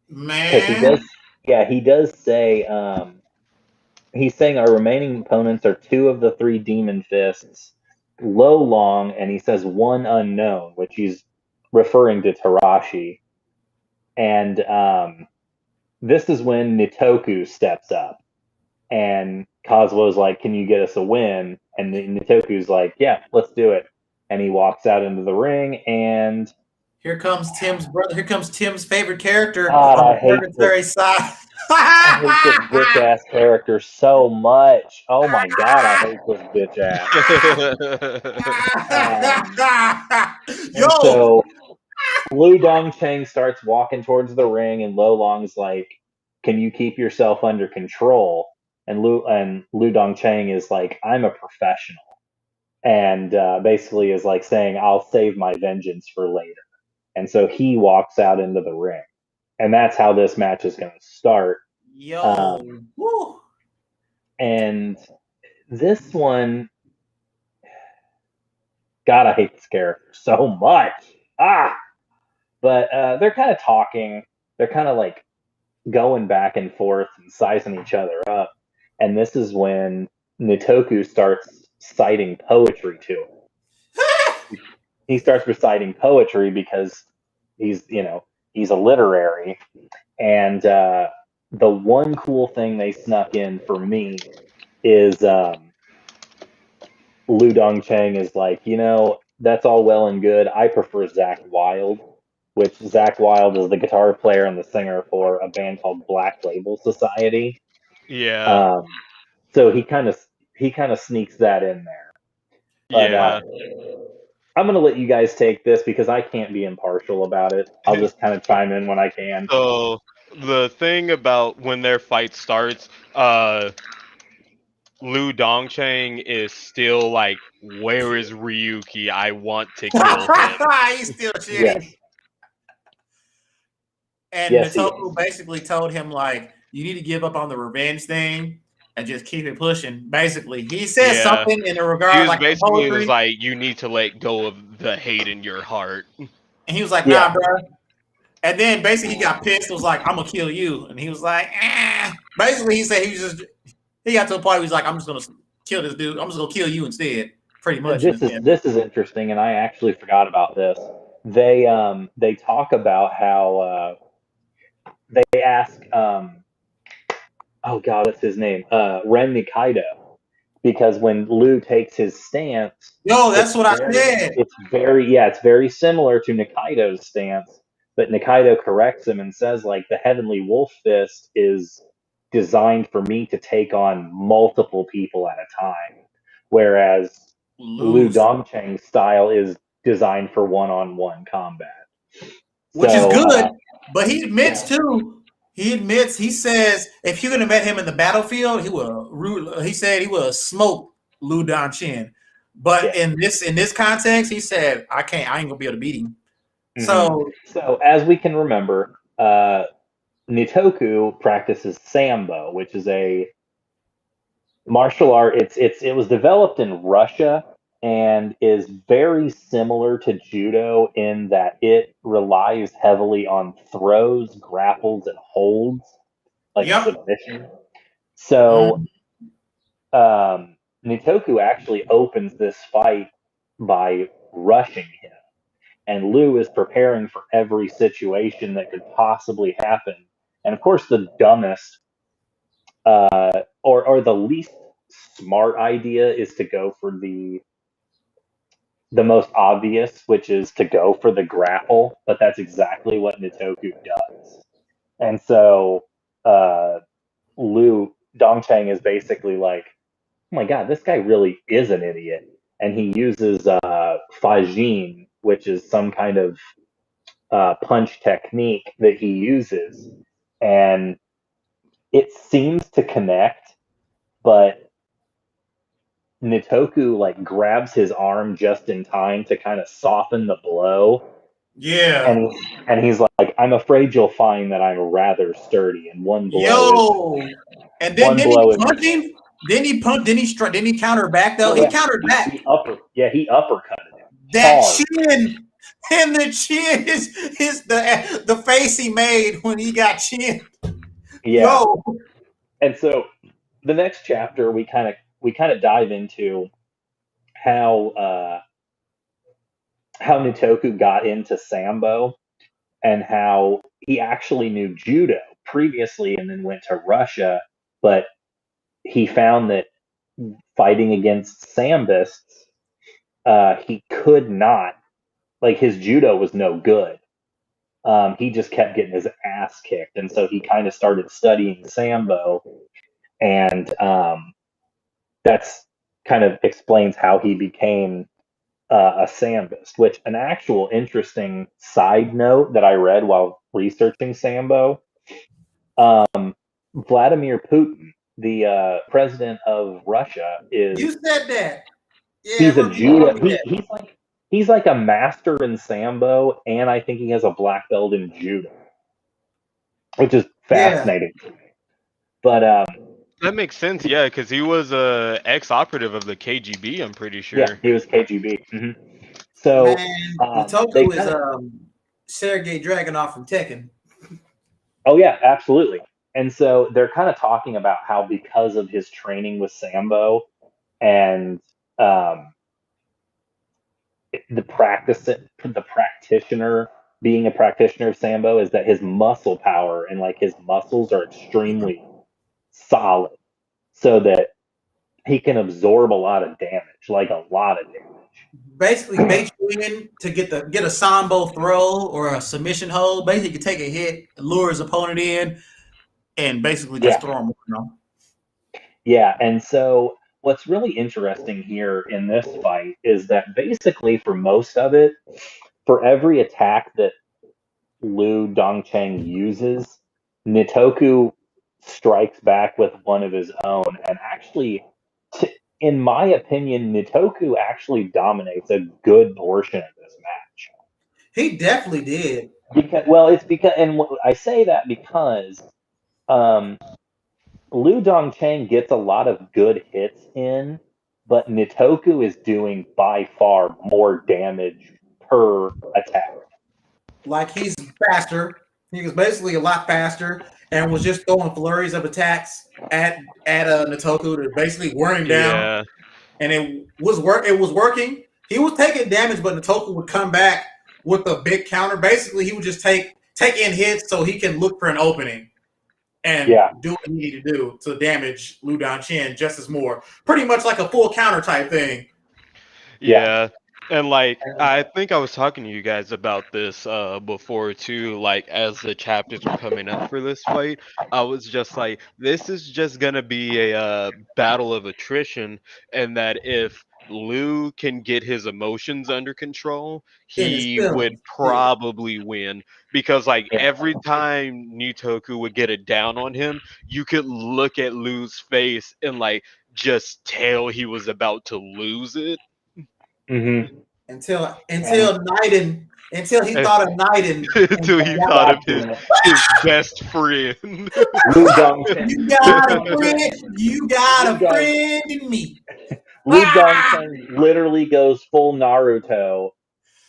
Speaker 2: because
Speaker 1: Man.
Speaker 2: he does say he's saying our remaining opponents are 2 of the 3 demon fists, Lolong, and he says 1 unknown, which he's referring to Tarashi. And this is when Nitoku steps up, and Cosmo's like, "Can you get us a win?" And Nitoku's like, "Yeah, let's do it." And he walks out into the ring, and
Speaker 1: Here comes Tim's brother. Here comes Tim's favorite character
Speaker 2: God,
Speaker 1: on the Purgatory side.
Speaker 2: I hate this bitch ass character so much. Oh my god, I hate this bitch ass.
Speaker 1: Yo,
Speaker 2: And so Lu Dongcheng starts walking towards the ring, and Lo Long's like, "Can you keep yourself under control?" And Lu Dongcheng is like, "I'm a professional," and basically is like saying, "I'll save my vengeance for later." And so he walks out into the ring, and that's how this match is going to start.
Speaker 1: yo,
Speaker 2: And this one, God, I hate this character so much. But they're kind of talking. They're kind of like going back and forth and sizing each other up. And this is when Nitoku starts citing poetry to him. He starts reciting poetry because he's a literary. And the one cool thing they snuck in for me is Lu Dongcheng is like, that's all well and good. I prefer Zach Wild, which Zach Wild is the guitar player and the singer for a band called Black Label Society.
Speaker 3: Yeah.
Speaker 2: Um, so he kind of sneaks that in there. But
Speaker 3: Yeah.
Speaker 2: I'm gonna let you guys take this because I can't be impartial about it. I'll just kind of chime in when I can.
Speaker 3: So the thing about when their fight starts, Lu Dongcheng is still like, "Where is Ryuki? I want to kill him."
Speaker 1: he's still shitty.
Speaker 2: Yes,
Speaker 1: And
Speaker 2: yes, he
Speaker 1: Natoku
Speaker 2: is.
Speaker 1: basically told him like, you need to give up on the revenge thing and just keep it pushing. Basically, he said
Speaker 3: Yeah.
Speaker 1: something in the
Speaker 3: He
Speaker 1: regard
Speaker 3: was
Speaker 1: like the
Speaker 3: basically was
Speaker 1: poetry,
Speaker 3: like, "You need to let go of the hate in your heart."
Speaker 1: and he was like, "Nah,
Speaker 2: Yeah,
Speaker 1: bro." And then basically he got pissed. Was like, "I'm gonna kill you," and he was like, "Eh." Basically, he said he got to a point where he's like, "I'm just gonna kill this dude. I'm just gonna kill you instead." Pretty much in
Speaker 2: this
Speaker 1: this
Speaker 2: is
Speaker 1: end.
Speaker 2: this is interesting, and I actually forgot about this. They talk about how they ask oh god, what's his name? Ren Nikaido. Because when Liu takes his stance,
Speaker 1: Yo,
Speaker 2: it's
Speaker 1: that's what I
Speaker 2: very,
Speaker 1: said.
Speaker 2: it's very similar to Nikaido's stance. But Nikaido corrects him and says, like, the Heavenly Wolf Fist is designed for me to take on multiple people at a time, whereas Liu
Speaker 1: Lose,
Speaker 2: Dongcheng's style is designed for one-on-one combat.
Speaker 1: which is
Speaker 2: So,
Speaker 1: good. But he admits
Speaker 2: yeah.
Speaker 1: too. He says if you could have met him in the battlefield, he said he would have smoked Lu Donchen. But
Speaker 2: Yeah.
Speaker 1: in this context, he said I ain't gonna be able to beat him.
Speaker 2: Mm-hmm.
Speaker 1: So
Speaker 2: So, as we can remember, Nitoku practices Sambo, which is a martial art. It was developed in Russia and is very similar to Judo in that it relies heavily on throws, grapples, and holds, like
Speaker 1: yep.
Speaker 2: submission. So
Speaker 1: Mm,
Speaker 2: Nitoku actually opens this fight by rushing him, and Liu is preparing for every situation that could possibly happen. And of course, the dumbest or the least smart idea is to go for the most obvious, which is to go for the grapple. But that's exactly what Nitoku does. And so Liu Dongcheng is basically like, oh my god, this guy really is an idiot. And he uses Fajin, which is some kind of punch technique that he uses. And it seems to connect, but Nitoku like grabs his arm just in time to kind of soften the blow,
Speaker 1: yeah.
Speaker 2: and he's like, "I'm afraid you'll find that I'm rather sturdy, and
Speaker 1: Yo. And then
Speaker 2: one
Speaker 1: didn't he
Speaker 2: blow is."
Speaker 1: punch him? Didn't he punch? Didn't he counter back though?
Speaker 2: Oh
Speaker 1: He
Speaker 2: yeah,
Speaker 1: countered back.
Speaker 2: he uppercutted him
Speaker 1: That
Speaker 2: hard.
Speaker 1: chin and the chin is the face he made when he got chin.
Speaker 2: Yeah,
Speaker 1: Yo.
Speaker 2: and so the next chapter we kind of dive into how how Nitoku got into Sambo and how he actually knew Judo previously and then went to Russia, but he found that fighting against Sambists, he could not, like, his Judo was no good. He just kept getting his ass kicked. And so he kind of started studying Sambo. And that's kind of explains how he became a Sambist, which an actual interesting side note that I read while researching Sambo. Vladimir Putin, the president of Russia,
Speaker 1: You
Speaker 2: is
Speaker 1: said that. Yeah,
Speaker 2: he's a
Speaker 1: you told
Speaker 2: judo.
Speaker 1: me that.
Speaker 2: He's like a master in Sambo, and I think he has a black belt in judo, which is
Speaker 1: Yeah.
Speaker 2: fascinating. But
Speaker 3: That makes sense, yeah, because he was a ex-operative of the KGB, I'm pretty
Speaker 2: yeah,
Speaker 3: sure.
Speaker 2: he was KGB. So
Speaker 1: Man,
Speaker 2: they
Speaker 1: Natoku is
Speaker 2: kind of,
Speaker 1: Sergei Dragunov from Tekken.
Speaker 2: oh yeah, absolutely. And so they're kind of talking about how because of his training with Sambo and um, the practitioner being a practitioner of Sambo is that his muscle power and like his muscles are extremely solid, so that he can absorb a lot of damage, like a lot of
Speaker 1: Basically
Speaker 2: damage.
Speaker 1: bait you in to get a sambo throw or a submission hold. Basically, you can take a hit, lure his opponent in, and basically just
Speaker 2: Yeah,
Speaker 1: throw him. You know?
Speaker 2: yeah. And so what's really interesting here in this fight is that basically for most of it, for every attack that Liu Dongcheng uses, Nitoku strikes back with one of his own. And actually, in my opinion, Nitoku actually dominates a good portion of this match.
Speaker 1: He definitely did.
Speaker 2: It's because, and I say that because um, Liu Dongcheng gets a lot of good hits in, but Nitoku is doing by far more damage per attack.
Speaker 1: Like he's faster. He was basically a lot faster and was just throwing flurries of attacks at Natoku to basically wear him down.
Speaker 3: Yeah.
Speaker 1: And it was working. He was taking damage, but Natoku would come back with a big counter. Basically, he would just take in hits so he can look for an opening. and do what he needed to do to damage Lu Donchen just as more. Pretty much like a full counter type thing.
Speaker 3: Yeah. And like I think I was talking to you guys about this before too, like as the chapters were coming up for this fight, I was just like, this is just gonna be a battle of attrition, and that if Lou can get his emotions under control, he would probably win. Because like every time Nitoku would get it down on him, you could look at Lou's face and like just tell he was about to lose it.
Speaker 2: Mm-hmm.
Speaker 1: Until Naiden, until he thought of Naiden.
Speaker 3: Until he thought of his best friend.
Speaker 2: Lu Dongchen.
Speaker 1: You got a friend. You got a friend in me.
Speaker 2: Lu Dongchen literally goes full Naruto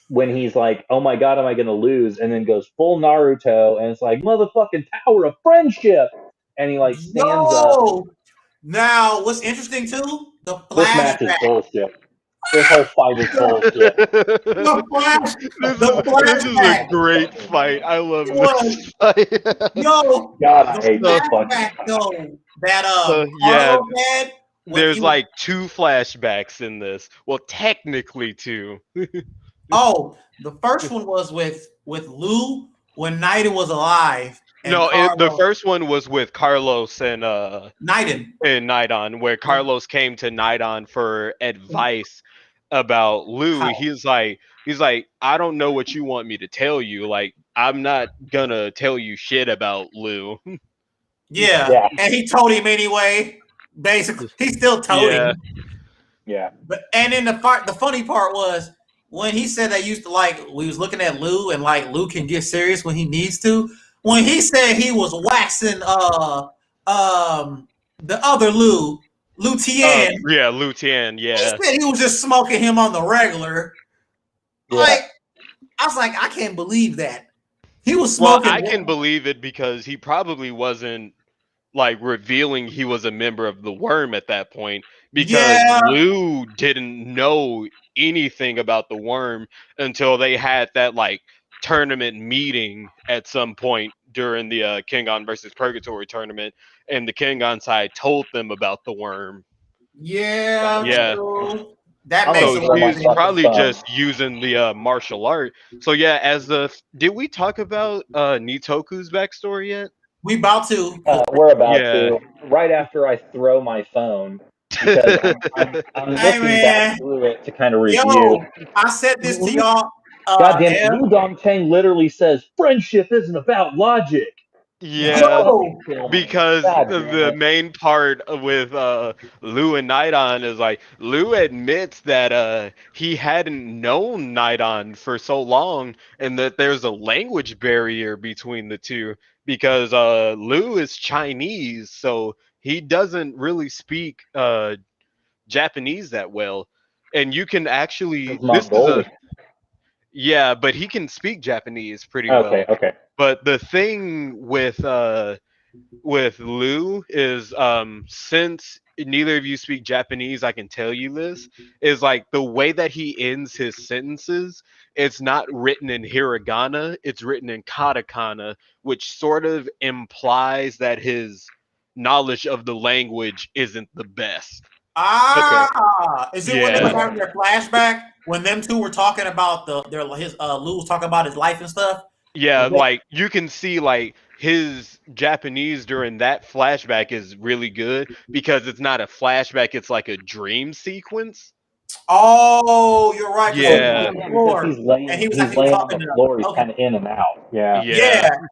Speaker 2: when he's like, "Oh my god, am I going to lose?" And then goes full Naruto, and it's like, "Motherfucking Tower of Friendship!" And he like stands up.
Speaker 1: Now, what's interesting too? The flashback.
Speaker 2: This match is bullshit. This whole fight is bullshit.
Speaker 3: This is a great fight. I love this fight.
Speaker 1: Yo,
Speaker 2: God, I hate this
Speaker 1: flashback though. That
Speaker 3: yeah.
Speaker 1: had,
Speaker 3: there's like 2 flashbacks in this. Well, technically 2.
Speaker 1: Oh, the first one was with Lou when Naiden was alive.
Speaker 3: No, the first one was with Carlos and Naiden, where Carlos came to Naiden for advice about Lou. He's like, I don't know what you want me to tell you. Like, I'm not gonna tell you shit about Lou.
Speaker 1: Yeah. And he told him anyway. Basically, he still told him.
Speaker 2: Yeah.
Speaker 1: But and then the funny part was when he said that used to like we was looking at Lou and like Lou can get serious when he needs to. When he said he was waxing the other Lou Tien.
Speaker 3: Lou Tien,
Speaker 1: He said he was just smoking him on the regular. Yeah. Like I was like, I can't believe that. He was smoking.
Speaker 3: Well, I can believe it because he probably wasn't like revealing he was a member of the Worm at that point, because Lou didn't know anything about the Worm until they had that like tournament meeting at some point during the Kenagn versus Purgatory tournament, and the Kenagn side told them about the Worm.
Speaker 1: Yeah. True. That makes
Speaker 3: he's probably just using the martial art. So yeah, did we talk about Nitoku's backstory yet?
Speaker 1: We about to.
Speaker 2: We're about to. Right after I throw my phone, because I'm looking back through it to kind of review.
Speaker 1: Yo, I said this to y'all.
Speaker 2: Goddamn, Lu Dongchen literally says, "Friendship isn't about logic."
Speaker 3: Yeah, because the main part with Lou and Naiden is like Lou admits that he hadn't known Naiden for so long, and that there's a language barrier between the two, because Lou is Chinese, so he doesn't really speak Japanese that well, and you can actually but he can speak Japanese pretty well.
Speaker 2: Okay.
Speaker 3: But the thing with Lou is since neither of you speak Japanese, I can tell you this, is like the way that he ends his sentences, it's not written in hiragana, it's written in katakana, which sort of implies that his knowledge of the language isn't the best.
Speaker 1: Is it when they were having their flashback when them two were talking about Lou was talking about his life and stuff?
Speaker 3: Yeah, like you can see like his Japanese during that flashback is really good because it's not a flashback, it's like a dream sequence.
Speaker 1: Oh, you're right.
Speaker 2: Yeah, he's laying on the floor. He's kind of in and out.
Speaker 1: Yeah,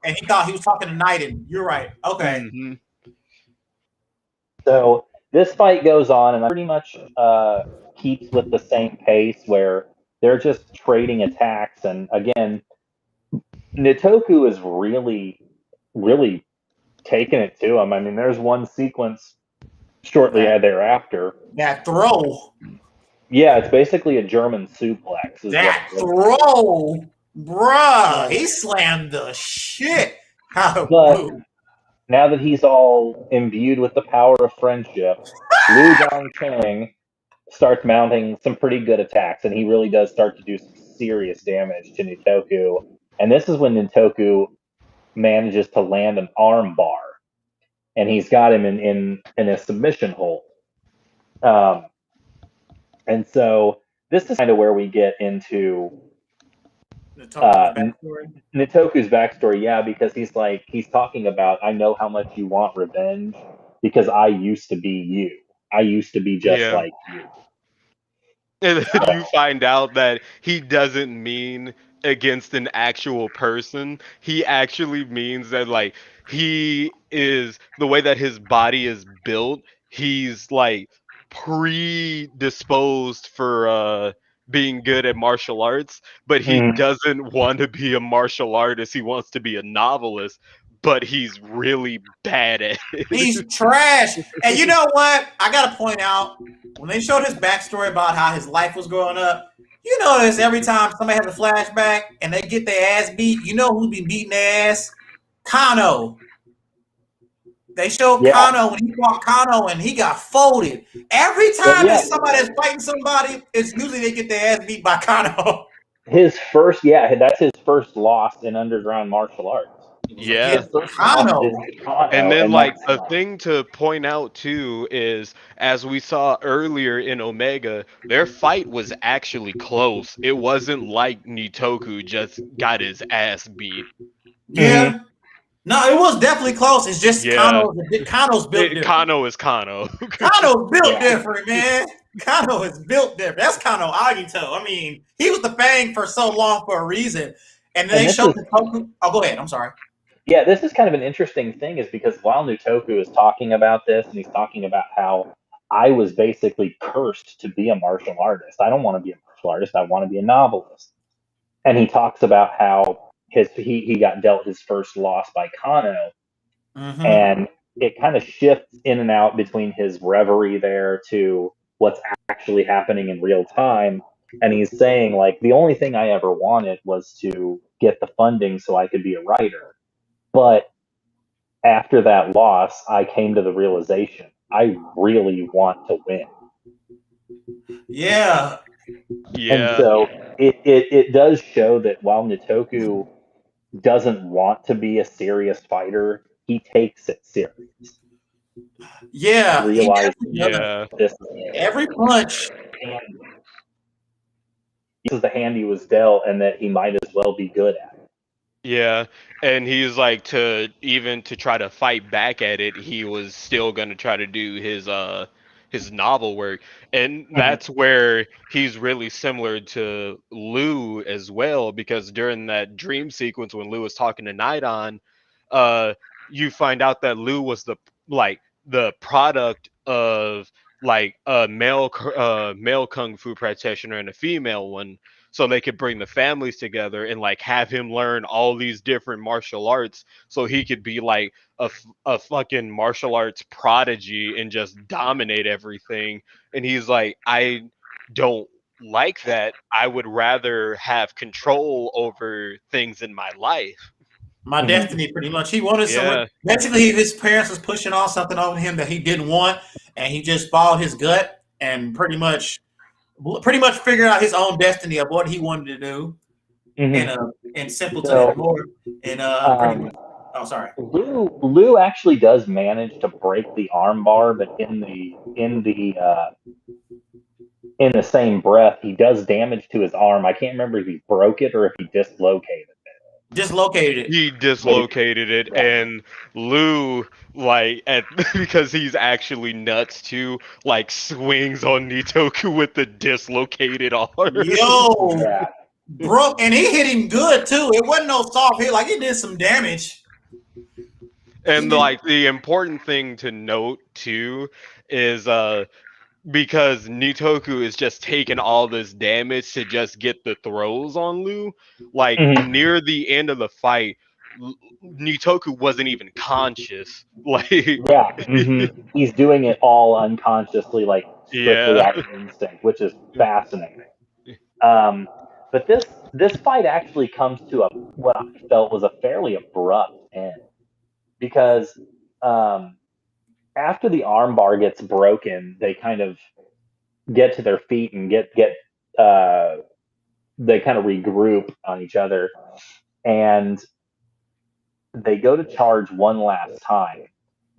Speaker 1: and he thought he was talking to Naiden. You're right. Okay.
Speaker 3: Mm-hmm.
Speaker 2: So this fight goes on, and pretty much keeps with the same pace where they're just trading attacks. And again, Nitoku is really, really taking it to him. I mean, there's one sequence shortly thereafter.
Speaker 1: That throw.
Speaker 2: Yeah, it's basically a German suplex.
Speaker 1: That throw, bruh, he slammed the shit out of Lou.
Speaker 2: Now that he's all imbued with the power of friendship, Lu Dongchen starts mounting some pretty good attacks, and he really does start to do some serious damage to Nitoku. And this is when Nitoku manages to land an arm bar. and he's got him in a submission hold. And so this is kind of where we get into Nitoku's backstory, yeah, because he's talking about, I know how much you want revenge because I used to be you. I used to be just
Speaker 3: Yeah.
Speaker 2: like you.
Speaker 3: And then you find out that he doesn't mean against an actual person. He actually means that, like, he is the way that his body is built, he's like predisposed for being good at martial arts, but he doesn't want to be a martial artist. He wants to be a novelist, but he's really bad at it.
Speaker 1: He's trash. And you know what? I gotta point out, when they showed his backstory about how his life was growing up, you notice every time somebody has a flashback and they get their ass beat, you know who's been beating their ass? Kano. They showed Kano when he fought Kano and he got folded. Every time there's somebody that's fighting somebody, it's usually they get their ass beat by Kano.
Speaker 2: That's his first loss in underground martial arts.
Speaker 3: Yeah.
Speaker 1: Kano.
Speaker 3: And then, like, a thing to point out too is, as we saw earlier in Omega, their fight was actually close. It wasn't like Nitoku just got his ass beat.
Speaker 1: Yeah. No, it was definitely close. It's just Kano's built different.
Speaker 3: Kano is Kano.
Speaker 1: Kano's built different, man. Kano is built different. That's Kano Agito. I mean, he was the Fang for so long for a reason. And then they showed Nitoku. Oh, go ahead. I'm sorry.
Speaker 2: Yeah, this is kind of an interesting thing, is because while Nitoku is talking about this, and he's talking about how I was basically cursed to be a martial artist. I don't want to be a martial artist. I want to be a novelist. And he talks about how he got dealt his first loss by Kano, and it kind of shifts in and out between his reverie there to what's actually happening in real time. And he's saying, like, the only thing I ever wanted was to get the funding so I could be a writer. But after that loss, I came to the realization I really want to win.
Speaker 1: Yeah.
Speaker 2: And so it does show that while Nitoku doesn't want to be a serious fighter, he takes it serious.
Speaker 1: Yeah.
Speaker 3: This
Speaker 1: every punch.
Speaker 2: This is the hand he was dealt, and that he might as well be good at it.
Speaker 3: Yeah, and he's like, to try to fight back at it, he was still gonna try to do his novel work, and that's where he's really similar to Lou as well, because during that dream sequence when Lou was talking to Nidon, you find out that Lou was the product of like a male kung fu practitioner and a female one, so they could bring the families together and like have him learn all these different martial arts so he could be like a fucking martial arts prodigy and just dominate everything. And he's like, I don't like that. I would rather have control over things in my life.
Speaker 1: My destiny, pretty much. He wanted someone. Basically, his parents was pushing on something on him that he didn't want, and he just followed his gut and pretty much figured out his own destiny of what he wanted to do. In simple to ignore. And oh, sorry.
Speaker 2: Lou actually does manage to break the arm bar, but in the same breath, he does damage to his arm. I can't remember if he broke it or if he dislocated it.
Speaker 3: He dislocated it, and Lou, like, because he's actually nuts too, like, swings on Nitoku with the dislocated arm.
Speaker 1: Yo, broke, and he hit him good too. It wasn't no soft hit; like he did some damage.
Speaker 3: And like the important thing to note too is because Nitoku is just taking all this damage to just get the throws on Lou. Like near the end of the fight, Nitoku wasn't even conscious. Like
Speaker 2: he's doing it all unconsciously, like strictly out of instinct, which is fascinating. But this fight actually comes to what I felt was a fairly abrupt end, because after the armbar gets broken, they kind of get to their feet and they kind of regroup on each other, and they go to charge one last time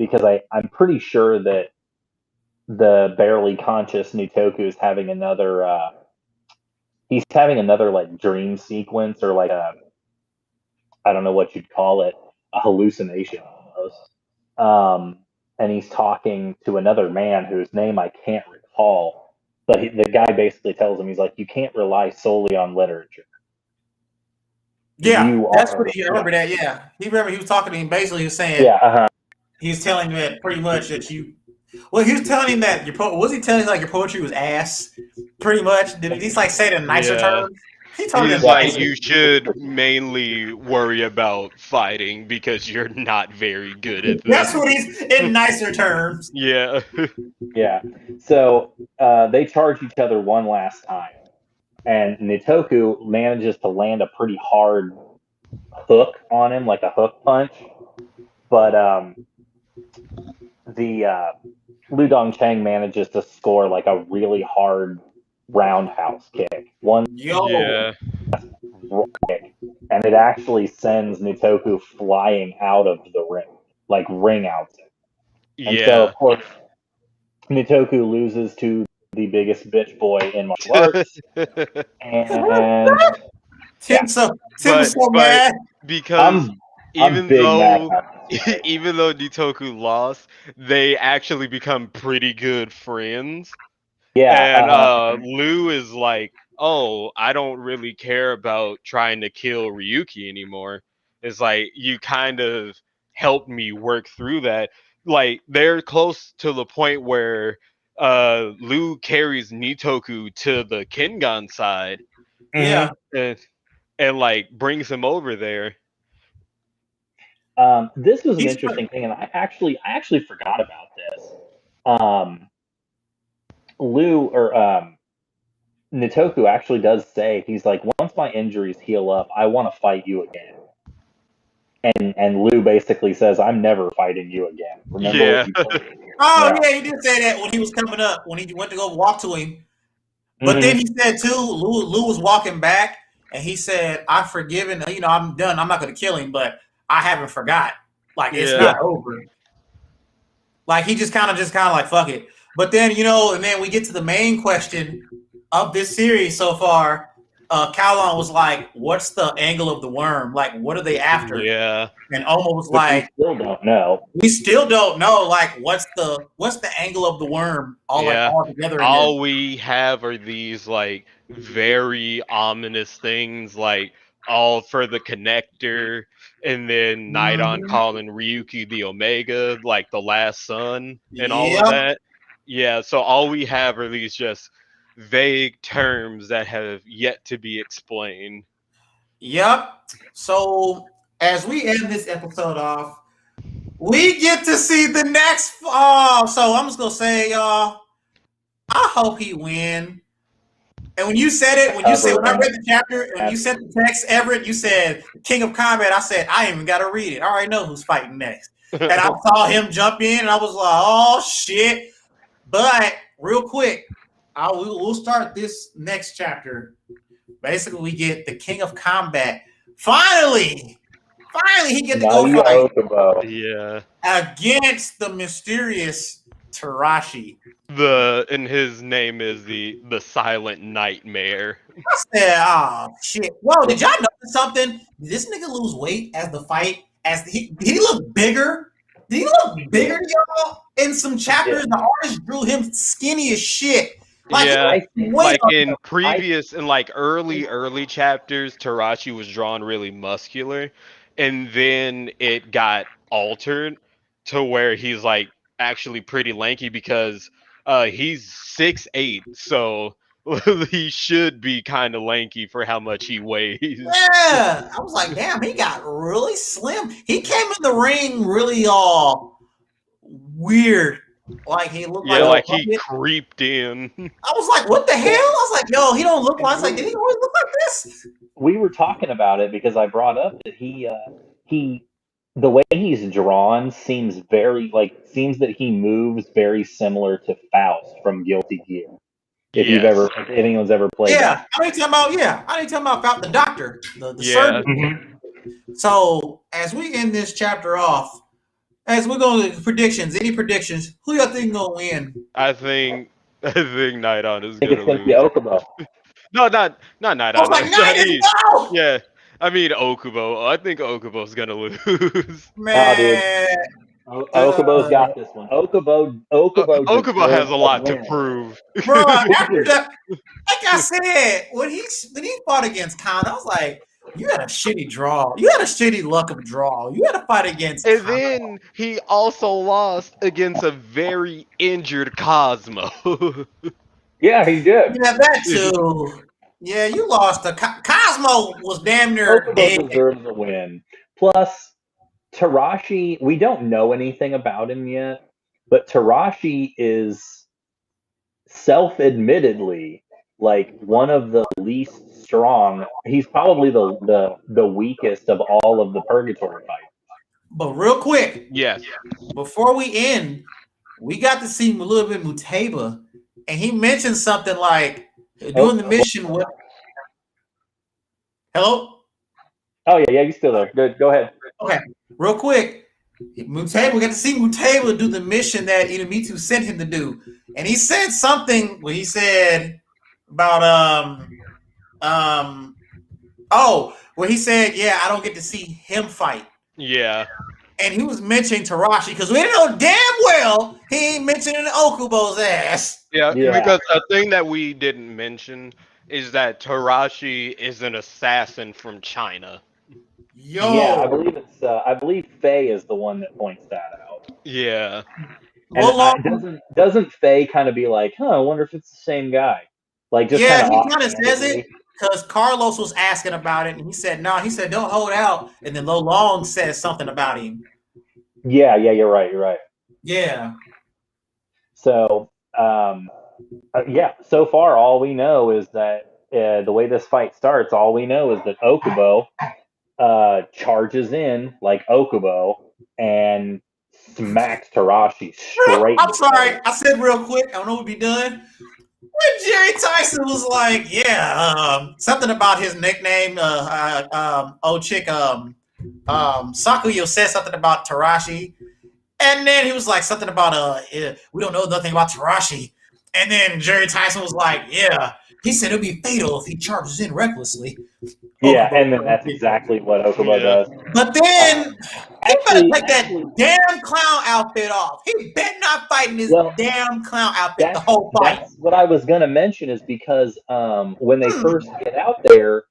Speaker 2: because I'm pretty sure that the barely conscious Nitoku is having another he's having another like dream sequence or like a, I don't know what you'd call it, a hallucination almost. And he's talking to another man whose name I can't recall, but the guy basically tells him, he's like, you can't rely solely on literature.
Speaker 1: Yeah,
Speaker 2: You
Speaker 1: that's
Speaker 2: are,
Speaker 1: pretty. I remember that. Yeah, he was talking to him. Basically, he was saying,
Speaker 2: yeah,
Speaker 1: he was telling him that pretty much that you. Well, he was telling him that was he telling him like your poetry was ass? Pretty much. Did he like say it in nicer
Speaker 3: Yeah.
Speaker 1: terms? He told him
Speaker 3: He's
Speaker 1: in
Speaker 3: like,
Speaker 1: nicer.
Speaker 3: you should mainly worry about fighting because you're not very good at
Speaker 1: That's
Speaker 3: this.
Speaker 1: what he's in nicer terms.
Speaker 3: Yeah.
Speaker 2: yeah. So they charge each other one last time, and Nitoku manages to land a pretty hard hook on him, like a hook punch, but the Lu Dongcheng manages to score like a really hard roundhouse kick, one
Speaker 1: Yo,
Speaker 3: Yeah.
Speaker 2: kick, and it actually sends Nitoku flying out of the ring, like ring outs it. And so,
Speaker 3: Yeah.
Speaker 2: of course, Nitoku loses to the biggest bitch boy in martial arts, and yeah,
Speaker 1: Tim was so
Speaker 3: but
Speaker 1: mad.
Speaker 3: because
Speaker 2: I'm
Speaker 3: even
Speaker 2: big mad
Speaker 3: though
Speaker 2: about this fight.
Speaker 3: even though Nitoku lost, they actually become pretty good friends.
Speaker 2: Yeah,
Speaker 3: And Lou is like, "Oh, I don't really care about trying to kill Ryuki anymore." It's like you kind of helped me work through that. Like they're close to the point where Lou carries Nitoku to the Kengan side
Speaker 1: Yeah,
Speaker 3: and, and like brings him over there.
Speaker 2: This was an
Speaker 1: he's
Speaker 2: interesting thing, and I actually forgot about this. Um, Lou or Nitoku actually does say, he's like, once my injuries heal up, I want to fight you again. And Lou basically says, I'm never fighting you again. Remember
Speaker 3: Yeah.
Speaker 2: what you told me.
Speaker 1: Oh
Speaker 2: Yeah.
Speaker 1: yeah, he did say that when he was coming up, when he went to go walk to him. But then
Speaker 2: Mhm.
Speaker 1: he said too, Lou was walking back, and he said, "I've forgiven. You know, I'm done. I'm not going to kill him, but I haven't forgot. Like it's
Speaker 3: Yeah.
Speaker 1: not over. Like he just kind of like fuck it." But then and then we get to the main question of this series so far. Cowlon was like, "What's the angle of the worm? Like, what are they after?"
Speaker 3: Yeah.
Speaker 1: And Oma was
Speaker 2: Which we
Speaker 1: like,
Speaker 2: still don't know.
Speaker 1: we still don't know like what's the angle of the worm
Speaker 3: Yeah.
Speaker 1: all together in this.
Speaker 3: All we have are these like very ominous things like all for the connector and then Nidon
Speaker 1: Mhm.
Speaker 3: calling Ryuki the Omega, like the last son and all of
Speaker 1: Yep.
Speaker 3: that. Yeah, so all we have are these just vague terms that have yet to be explained.
Speaker 1: Yep. So as we end this episode off, we get to see the next. Oh, so I'm just gonna say, y'all. I hope he win. And when you said it, when I read the chapter, and you sent the text, Everett, you said King of Combat. I said I ain't even got to read it. I already know who's fighting next. And I saw him jump in, and I was like, oh shit. But real quick, we'll start this next chapter. Basically, we get the King of Combat. Finally, he get to go fight
Speaker 3: Yeah.
Speaker 1: against the mysterious Tarashi.
Speaker 3: And his name is the Silent Nightmare.
Speaker 1: I said, oh shit. Whoa, did y'all notice something? Did this nigga lose weight as the fight? Did he look bigger? Did he look bigger to y'all? In some chapters, the artist drew him skinny as shit. Like
Speaker 3: Yeah,
Speaker 1: he was
Speaker 3: like
Speaker 1: weight
Speaker 3: in previous in like early chapters, Tarashi was drawn really muscular, and then it got altered to where he's like actually pretty lanky because he's 6'8", so he should be kind of lanky for how much he weighs.
Speaker 1: Yeah, I was like, damn, he got really slim. He came in the ring really weird, like he looked
Speaker 3: Yeah,
Speaker 1: like a
Speaker 3: like he
Speaker 1: puppet.
Speaker 3: creeped in.
Speaker 1: I was like, what the hell? I was like, yo, he don't look like. I was like, did he always look like this?
Speaker 2: We were talking about it because I brought up that he the way he's drawn seems that he moves very similar to Faust from Guilty Gear.
Speaker 3: Yes.
Speaker 2: If anyone's ever played
Speaker 1: Yeah,
Speaker 2: that.
Speaker 1: I ain't talking about the doctor, the
Speaker 3: Yeah.
Speaker 1: surgeon. So as we end this chapter off, As we're going to predictions, any predictions? Who y'all think gonna win?
Speaker 3: I think Night On is
Speaker 2: I think
Speaker 3: gonna
Speaker 2: it's going to be
Speaker 3: lose.
Speaker 2: Okubo.
Speaker 3: No, not Night
Speaker 1: I was
Speaker 3: On.
Speaker 1: like,
Speaker 3: I
Speaker 1: Nine
Speaker 3: mean,
Speaker 1: go!
Speaker 3: yeah, I mean Okubo. I think Okubo's gonna lose.
Speaker 2: Oh, dude.
Speaker 1: Man,
Speaker 2: Okubo's got this one. Okubo
Speaker 3: Okubo has
Speaker 2: deserves
Speaker 3: a
Speaker 2: a
Speaker 3: lot to
Speaker 2: win.
Speaker 3: prove.
Speaker 1: bro, after that, like I said, when he fought against Khan, I was like, you had a shitty draw. You had a shitty luck of draw. You had to fight against
Speaker 3: And
Speaker 1: Khan.
Speaker 3: then he also lost against a very injured Cosmo.
Speaker 2: Yeah, he did.
Speaker 1: Yeah, that too. Yeah, you lost. Cosmo was damn near
Speaker 2: Okubo
Speaker 1: dead.
Speaker 2: deserves a win. Plus, Tarashi, we don't know anything about him yet, but Tarashi is self-admittedly like one of the least strong. He's probably the weakest of all of the purgatory fights.
Speaker 1: But real quick,
Speaker 3: Yes.
Speaker 1: before we end, we got to see a little bit of Mutaba, and he mentioned something like doing the mission with. Hello.
Speaker 2: Oh yeah, you're still there. Good, go ahead.
Speaker 1: Okay, real quick. Mutaba, we got to see Mutaba do the mission that Inamitu sent him to do, and he said something. Where he said about where he said, "Yeah, I don't get to see him fight."
Speaker 3: Yeah.
Speaker 1: And he was mentioning Tarashi because we know damn well he ain't mentioning Okubo's ass.
Speaker 3: Yeah,
Speaker 2: Yeah.
Speaker 3: because a thing that we didn't mention is that Tarashi is an assassin from China.
Speaker 2: Yeah, I
Speaker 1: Yo,
Speaker 2: believe I believe Faye is the one that points that out.
Speaker 3: Yeah.
Speaker 2: And
Speaker 1: Long,
Speaker 2: doesn't Faye kind of be like, huh? I wonder if it's the same guy, like just kind
Speaker 1: yeah,
Speaker 2: of
Speaker 1: he kind of says it
Speaker 2: offhandedly.
Speaker 1: because Carlos was asking about it, and he said, "No," he said, "Don't hold out." And then Lo Long says something about him.
Speaker 2: Yeah, you're right. You're right.
Speaker 1: Yeah,
Speaker 2: So, yeah, so far all we know is that the way this fight starts, all we know is that Okubo charges in like Okubo and smacks Tarashi straight in
Speaker 1: I'm
Speaker 2: the
Speaker 1: sorry,
Speaker 2: face.
Speaker 1: I said real quick. I don't know what we be done. When Jerry Tyson was like, "Yeah, something about his nickname." Old chick, Sakuyo said something about Tarashi. And then he was like something about we don't know nothing about Tarashi. And then Jerry Tyson was like, yeah, he said it'd be fatal if he charges in recklessly.
Speaker 2: Yeah,
Speaker 1: Okubo.
Speaker 2: and then that's exactly what Okubo
Speaker 3: Yeah.
Speaker 2: does.
Speaker 1: But then he better
Speaker 2: Actually,
Speaker 1: take that damn clown outfit off. He better not fight in his
Speaker 2: well,
Speaker 1: damn clown outfit the
Speaker 2: that's
Speaker 1: whole fight.
Speaker 2: that's what I was gonna mention is because when they
Speaker 1: Hmm.
Speaker 2: first get out there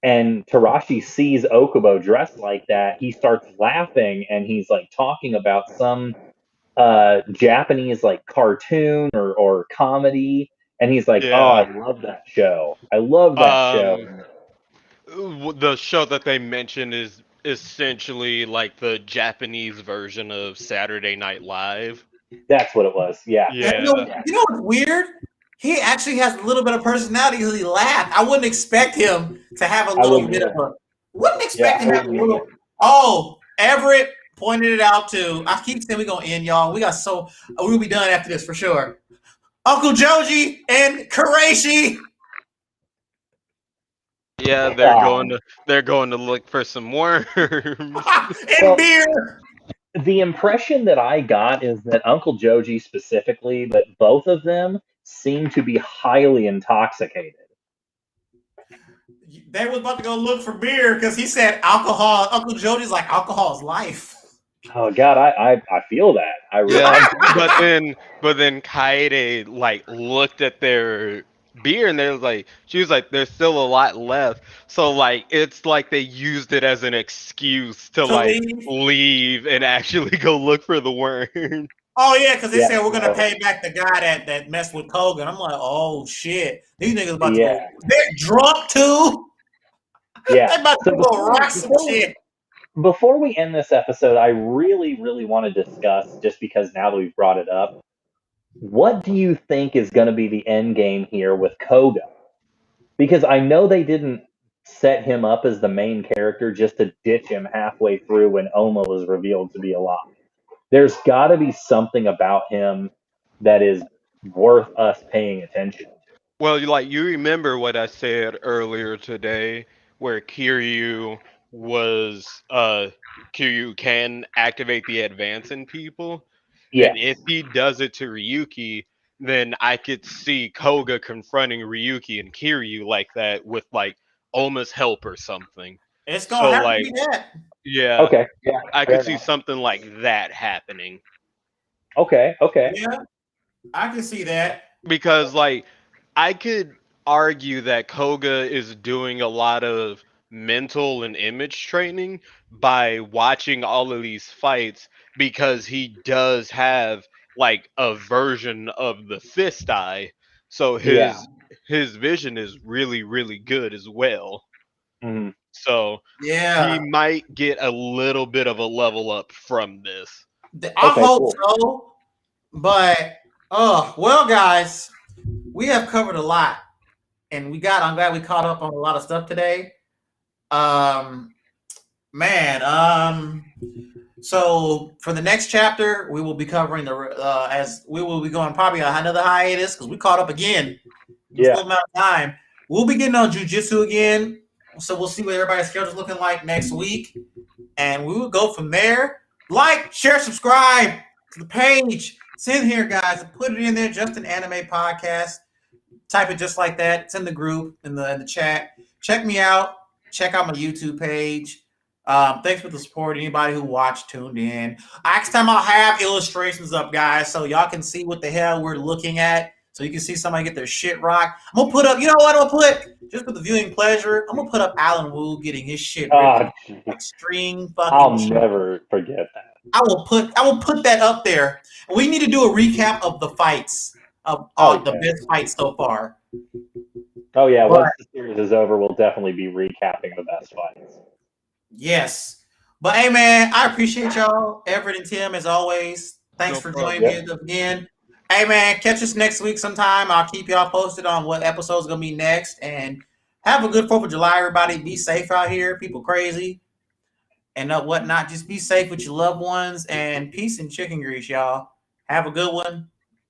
Speaker 2: and Tarashi sees Okubo dressed like that, he starts laughing and he's like talking about some Japanese like cartoon or comedy, and he's like, "Oh,
Speaker 3: Yeah.
Speaker 2: I love that show. I love that show."
Speaker 3: Um, the show that they mentioned is essentially like the Japanese version of Saturday Night Live.
Speaker 2: That's what it was. Yeah.
Speaker 1: And
Speaker 3: Yeah.
Speaker 1: you know what's weird? He actually has a little bit of personality because he laughed. I wouldn't expect him to have a
Speaker 2: I
Speaker 1: little
Speaker 2: wouldn't
Speaker 1: bit of
Speaker 2: either.
Speaker 1: a. Wouldn't
Speaker 2: Yeah,
Speaker 1: expect
Speaker 2: I
Speaker 1: him to have a
Speaker 2: wouldn't either.
Speaker 1: little. Oh, Everett pointed it out too. I keep saying we're gonna end, y'all. We'll be done after this for sure. Uncle Joji and Karashi
Speaker 3: Yeah,
Speaker 2: Um,
Speaker 3: they're going to look for some worms.
Speaker 1: and
Speaker 2: well,
Speaker 1: beer.
Speaker 2: the impression that I got is that Uncle Joji specifically, but both of them seem to be highly intoxicated.
Speaker 1: They was about to go look for beer because he said alcohol. Uncle Joji's like alcohol is life.
Speaker 2: Oh God, I feel that.
Speaker 3: Yeah,
Speaker 2: I
Speaker 3: but then Kaede like looked at their beer and she was like, there's still a lot left. So like it's like they used it as an excuse to
Speaker 1: To
Speaker 3: like
Speaker 1: leave.
Speaker 3: leave and actually go look for the worm.
Speaker 1: Oh yeah, because they
Speaker 2: yeah,
Speaker 1: said we're gonna
Speaker 2: so,
Speaker 1: pay back the guy that messed with Kogan. I'm like, oh shit, these niggas about to go.
Speaker 2: yeah,
Speaker 1: They're drunk too.
Speaker 2: yeah.
Speaker 1: They about
Speaker 2: So
Speaker 1: to go rock some shit.
Speaker 2: before we end this episode, I really want to discuss, just because now that we've brought it up, what do you think is going to be the end game here with Koga? Because I know they didn't set him up as the main character just to ditch him halfway through when Oma was revealed to be alive. There's got to be something about him that is worth us paying attention to.
Speaker 3: Well, you remember what I said earlier today, where Kiryu was Kiryu can activate the advance in people.
Speaker 2: Yes.
Speaker 3: And if he does it to Ryuki, then I could see Koga confronting Ryuki and Kiryu like that with like almost help or something.
Speaker 1: It's gonna
Speaker 3: So
Speaker 1: have to
Speaker 3: like,
Speaker 1: be that.
Speaker 3: yeah,
Speaker 2: Okay. Yeah.
Speaker 3: I
Speaker 2: Fair
Speaker 3: could see
Speaker 2: enough.
Speaker 3: something like that happening.
Speaker 2: Okay. Okay.
Speaker 1: Yeah, I can see that.
Speaker 3: Because like I could argue that Koga is doing a lot of mental and image training by watching all of these fights because he does have like a version of the fist eye. So
Speaker 2: Yeah.
Speaker 3: his vision is really really good as well.
Speaker 2: Mhm.
Speaker 3: So he
Speaker 1: Yeah,
Speaker 3: might get a little bit of a level up from this.
Speaker 1: I
Speaker 2: Okay.
Speaker 1: hope
Speaker 2: Cool.
Speaker 1: so. But well, guys, we have covered a lot, and I'm glad we caught up on a lot of stuff today. Um, man, so for the next chapter, we will be covering as we will be going probably on another hiatus because we caught up again in a
Speaker 2: Yeah.
Speaker 1: full amount of time. We'll be getting on jujitsu again, so we'll see what everybody's schedule's looking like next week, and we will go from there. Like, share, subscribe to the page. It's in here, guys. Put it in there. Just an anime podcast. Type it just like that. It's in the group in the chat. Check me out. Check out my YouTube page. Thanks for the support. Anybody who watched, tuned in. Next time I'll have illustrations up, guys, so y'all can see what the hell we're looking at. So you can see somebody get their shit rocked. I'm gonna put up. You know what? I'm gonna put just for the viewing pleasure. I'm gonna put up Alan Wu getting his shit ripped in
Speaker 2: Jeez.
Speaker 1: extreme
Speaker 2: I'll
Speaker 1: fucking.
Speaker 2: never forget that.
Speaker 1: I will put that up there. We need to do a recap of the fights of
Speaker 2: Oh
Speaker 1: the
Speaker 2: yeah.
Speaker 1: best fights so far.
Speaker 2: Oh yeah.
Speaker 1: But
Speaker 2: Once the series is over, we'll definitely be recapping the best fights.
Speaker 1: yes. But hey man, I appreciate y'all. Everett and Tim, as always. Thanks
Speaker 3: No
Speaker 1: for
Speaker 3: problem.
Speaker 1: joining me again. Hey man, catch us next week sometime. I'll keep y'all posted on what episode's gonna be next. And have a good 4th of July, everybody. Be safe out here. People crazy. And whatnot. Just be safe with your loved ones and peace and chicken grease, y'all. Have a good one.